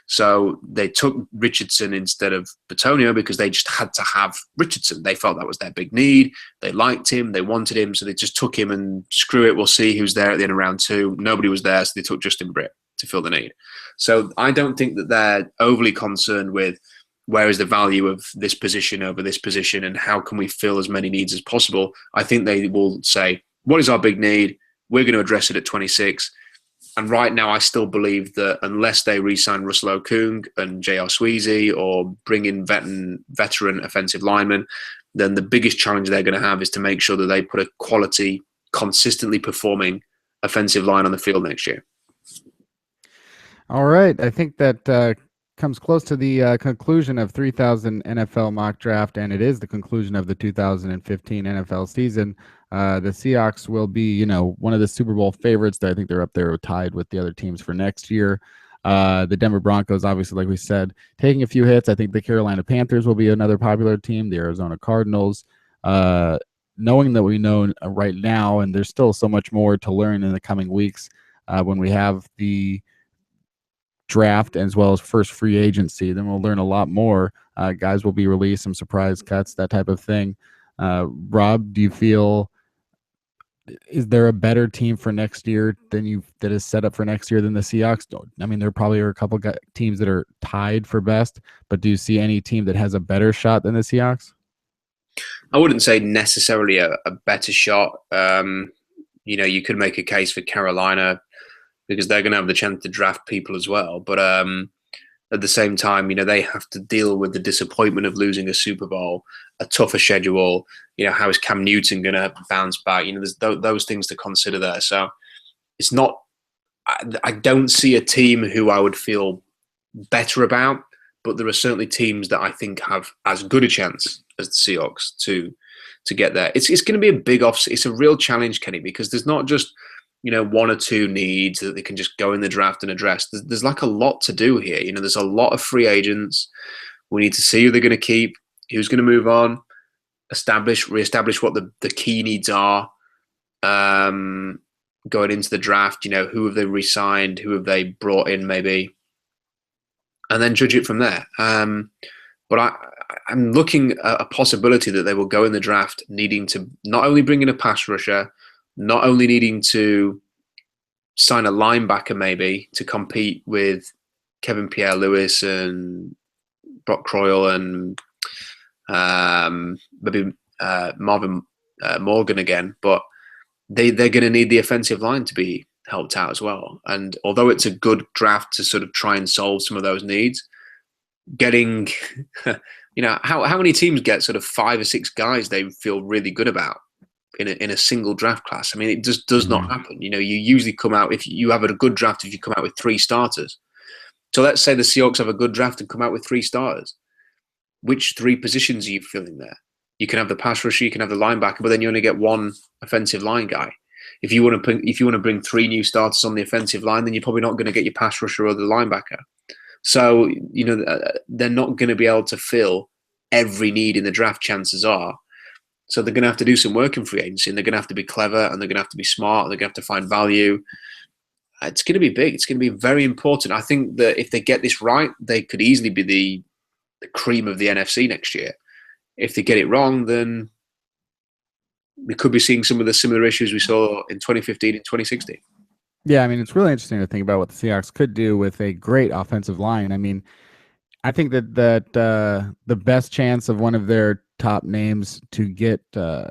So they took Richardson instead of Bitonio because they just had to have Richardson. They felt that was their big need. They liked him. They wanted him. So they just took him and screw it. We'll see who's there at the end of round 2. Nobody was there. So they took Justin Britt to fill the need. So I don't think that they're overly concerned with where is the value of this position over this position and how can we fill as many needs as possible. I think they will say, what is our big need? We're going to address it at 26. And right now, I still believe that unless they re-sign Russell Okung and J.R. Sweezy or bring in veteran offensive linemen, then the biggest challenge they're going to have is to make sure that they put a quality, consistently performing offensive line on the field next year. All right. I think that comes close to the conclusion of 3000 NFL mock draft, and it is the conclusion of the 2015 NFL season. The Seahawks will be, one of the Super Bowl favorites. I think they're up there tied with the other teams for next year. The Denver Broncos, obviously, like we said, taking a few hits. I think the Carolina Panthers will be another popular team. The Arizona Cardinals. Knowing that we know right now, and there's still so much more to learn in the coming weeks when we have the draft as well as first free agency, then we'll learn a lot more. Guys will be released, some surprise cuts, that type of thing. Rob, do you feel, is there a better team for next year that is set up for next year than the Seahawks? I mean, there probably are a couple teams that are tied for best, but do you see any team that has a better shot than the Seahawks? I wouldn't say necessarily a better shot. You could make a case for Carolina because they're going to have the chance to draft people as well. But at the same time, they have to deal with the disappointment of losing a Super Bowl, a tougher schedule. How is Cam Newton going to bounce back? There's those things to consider there. So it's not, I don't see a team who I would feel better about, but there are certainly teams that I think have as good a chance as the Seahawks to get there. It's going to be a big off. It's a real challenge, Kenny, because there's not just, one or two needs that they can just go in the draft and address. There's like a lot to do here. There's a lot of free agents. We need to see who they're going to keep, who's going to move on, reestablish what the key needs are going into the draft. Who have they re-signed, who have they brought in maybe, and then judge it from there. But I'm looking at a possibility that they will go in the draft needing to not only bring in a pass rusher, not only needing to sign a linebacker maybe to compete with Kevin Pierre-Louis and Brock Croyle and maybe Marvin Morgan again, but they're going to need the offensive line to be helped out as well. And although it's a good draft to sort of try and solve some of those needs, getting, how many teams get sort of 5 or 6 guys they feel really good about in a single draft class? I mean, it just does not happen. You usually come out, if you have a good draft, if you come out with 3 starters. So let's say the Seahawks have a good draft and come out with 3 starters. Which 3 positions are you filling there? You can have the pass rusher, you can have the linebacker, but then you only get 1 offensive line guy. If you want to bring 3 new starters on the offensive line, then you're probably not going to get your pass rusher or the linebacker. So, they're not going to be able to fill every need in the draft, chances are. So they're going to have to do some work in free agency, and they're going to have to be clever, and they're going to have to be smart, and they're going to have to find value. It's going to be big. It's going to be very important. I think that if they get this right, they could easily be the cream of the NFC next year. If they get it wrong, then we could be seeing some of the similar issues we saw in 2015 and 2016. Yeah, I mean, it's really interesting to think about what the Seahawks could do with a great offensive line. I mean, I think that the best chance of one of their top names to get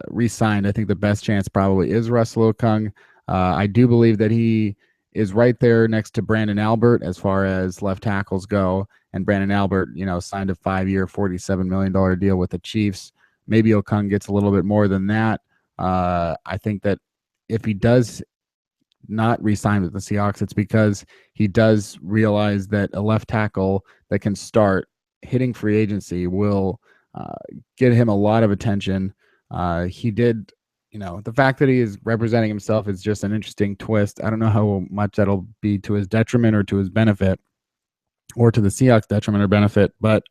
re-signed, I think the best chance probably is Russell Okung. I do believe that he is right there next to Brandon Albert as far as left tackles go. And Brandon Albert, signed a 5-year, $47 million deal with the Chiefs. Maybe Okung gets a little bit more than that. I think that if he does not re-sign with the Seahawks, it's because he does realize that a left tackle that can start hitting free agency will get him a lot of attention. He did, the fact that he is representing himself is just an interesting twist. I don't know how much that'll be to his detriment or to his benefit, or to the Seahawks' detriment or benefit, but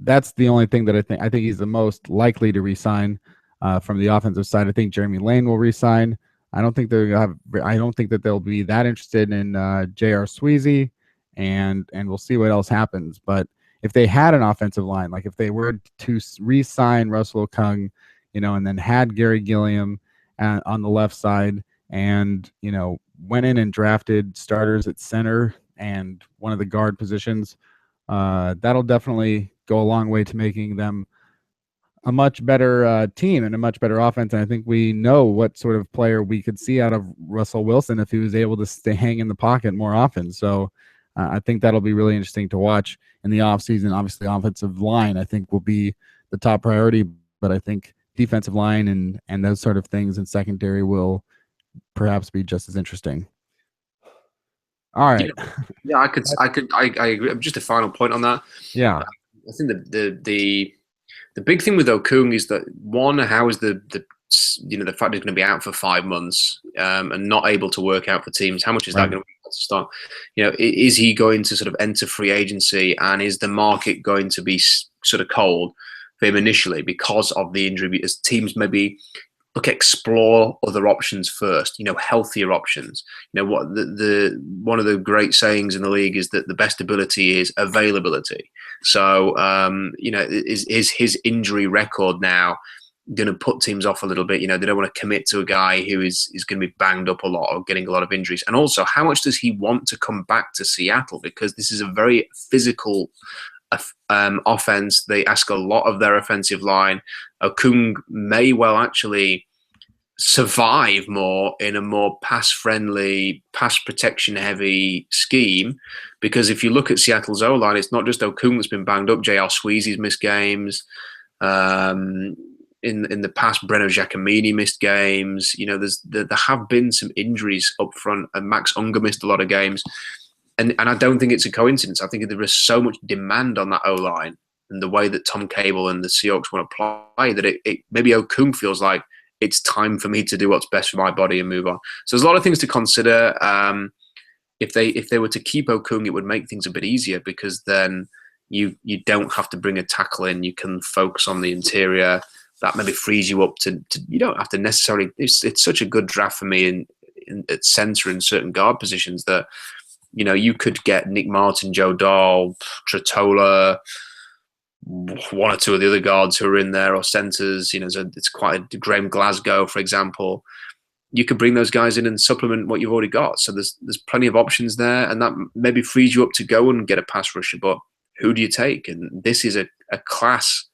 that's the only thing that I think he's the most likely to resign from the offensive side. I think Jeremy Lane will resign. I don't think that they'll be that interested in J.R. Sweezy, and we'll see what else happens. But if they had an offensive line, like if they were to re-sign Russell Okung, and then had Gary Gilliam on the left side, and went in and drafted starters at center and one of the guard positions, that'll definitely go a long way to making them a much better team and a much better offense. And I think we know what sort of player we could see out of Russell Wilson if he was able to hang in the pocket more often. So I think that'll be really interesting to watch in the offseason. Obviously, offensive line, I think, will be the top priority, but I think defensive line and those sort of things in secondary will perhaps be just as interesting. All right. Yeah, I agree. Just a final point on that. Yeah. I think the big thing with Okung is that, one, how is the fact he's going to be out for 5 months and not able to work out for teams? How much is that going to be to start? Is he going to sort of enter free agency, and is the market going to be sort of cold for him initially because of the injury? As teams maybe explore other options first, healthier options. What one of the great sayings in the league is that the best ability is availability. So, is his injury record now going to put teams off a little bit? They don't want to commit to a guy who is going to be banged up a lot or getting a lot of injuries. And also, how much does he want to come back to Seattle? Because this is a very physical offense. They ask a lot of their offensive line. Okung may well actually survive more in a more pass-friendly, pass protection-heavy scheme, because if you look at Seattle's O-line, it's not just Okung that's been banged up. J.R. Sweezy's missed games. In the past, Breno Giacomini missed games. There have been some injuries up front, and Max Unger missed a lot of games. And I don't think it's a coincidence. I think there is so much demand on that O-line and the way that Tom Cable and the Seahawks want to play that it maybe Okung feels like it's time for me to do what's best for my body and move on. So there's a lot of things to consider. If they were to keep Okung, it would make things a bit easier, because then you don't have to bring a tackle in. You can focus on the interior. That maybe frees you up to you don't have to necessarily. It's such a good draft for me at center in certain guard positions that you could get Nick Martin, Joe Dahl, Tratola, one or two of the other guards who are in there, or centers. So it's quite a Graham Glasgow, for example. You could bring those guys in and supplement what you've already got. So there's plenty of options there, and that maybe frees you up to go and get a pass rusher. But who do you take? And this is a class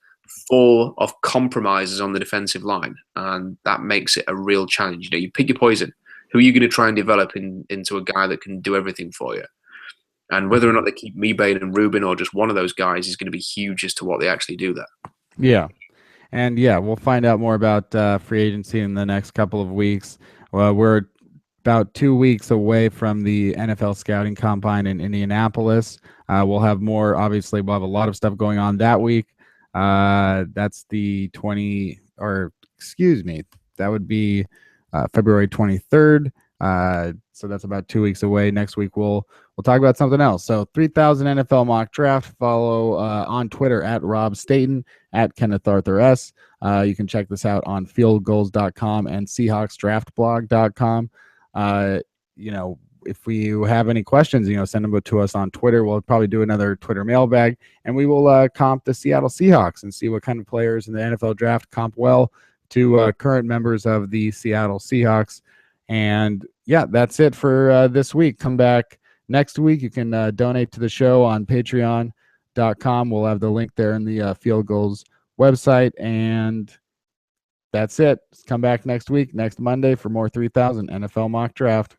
full of compromises on the defensive line, and that makes it a real challenge. You pick your poison. Who are you going to try and develop into a guy that can do everything for you? And whether or not they keep Mebane and Rubin or just one of those guys is going to be huge as to what they actually do there. Yeah. And we'll find out more about free agency in the next couple of weeks. We're about 2 weeks away from the NFL scouting combine in Indianapolis. We'll have more. Obviously, we'll have a lot of stuff going on that week. That's the that would be February 23rd. So that's about 2 weeks away. Next week we'll talk about something else. So 3000 NFL mock draft. Follow on Twitter at Rob Staten, at Kenneth Arthur S. You can check this out on fieldgoals.com and SeahawksDraftBlog.com. If we have any questions, send them to us on Twitter. We'll probably do another Twitter mailbag, and we will comp the Seattle Seahawks and see what kind of players in the NFL draft comp well to current members of the Seattle Seahawks. And that's it for this week. Come back next week. You can donate to the show on patreon.com. We'll have the link there in the Field Goals website. And that's it. Come back next week, next Monday, for more 3000 NFL mock draft.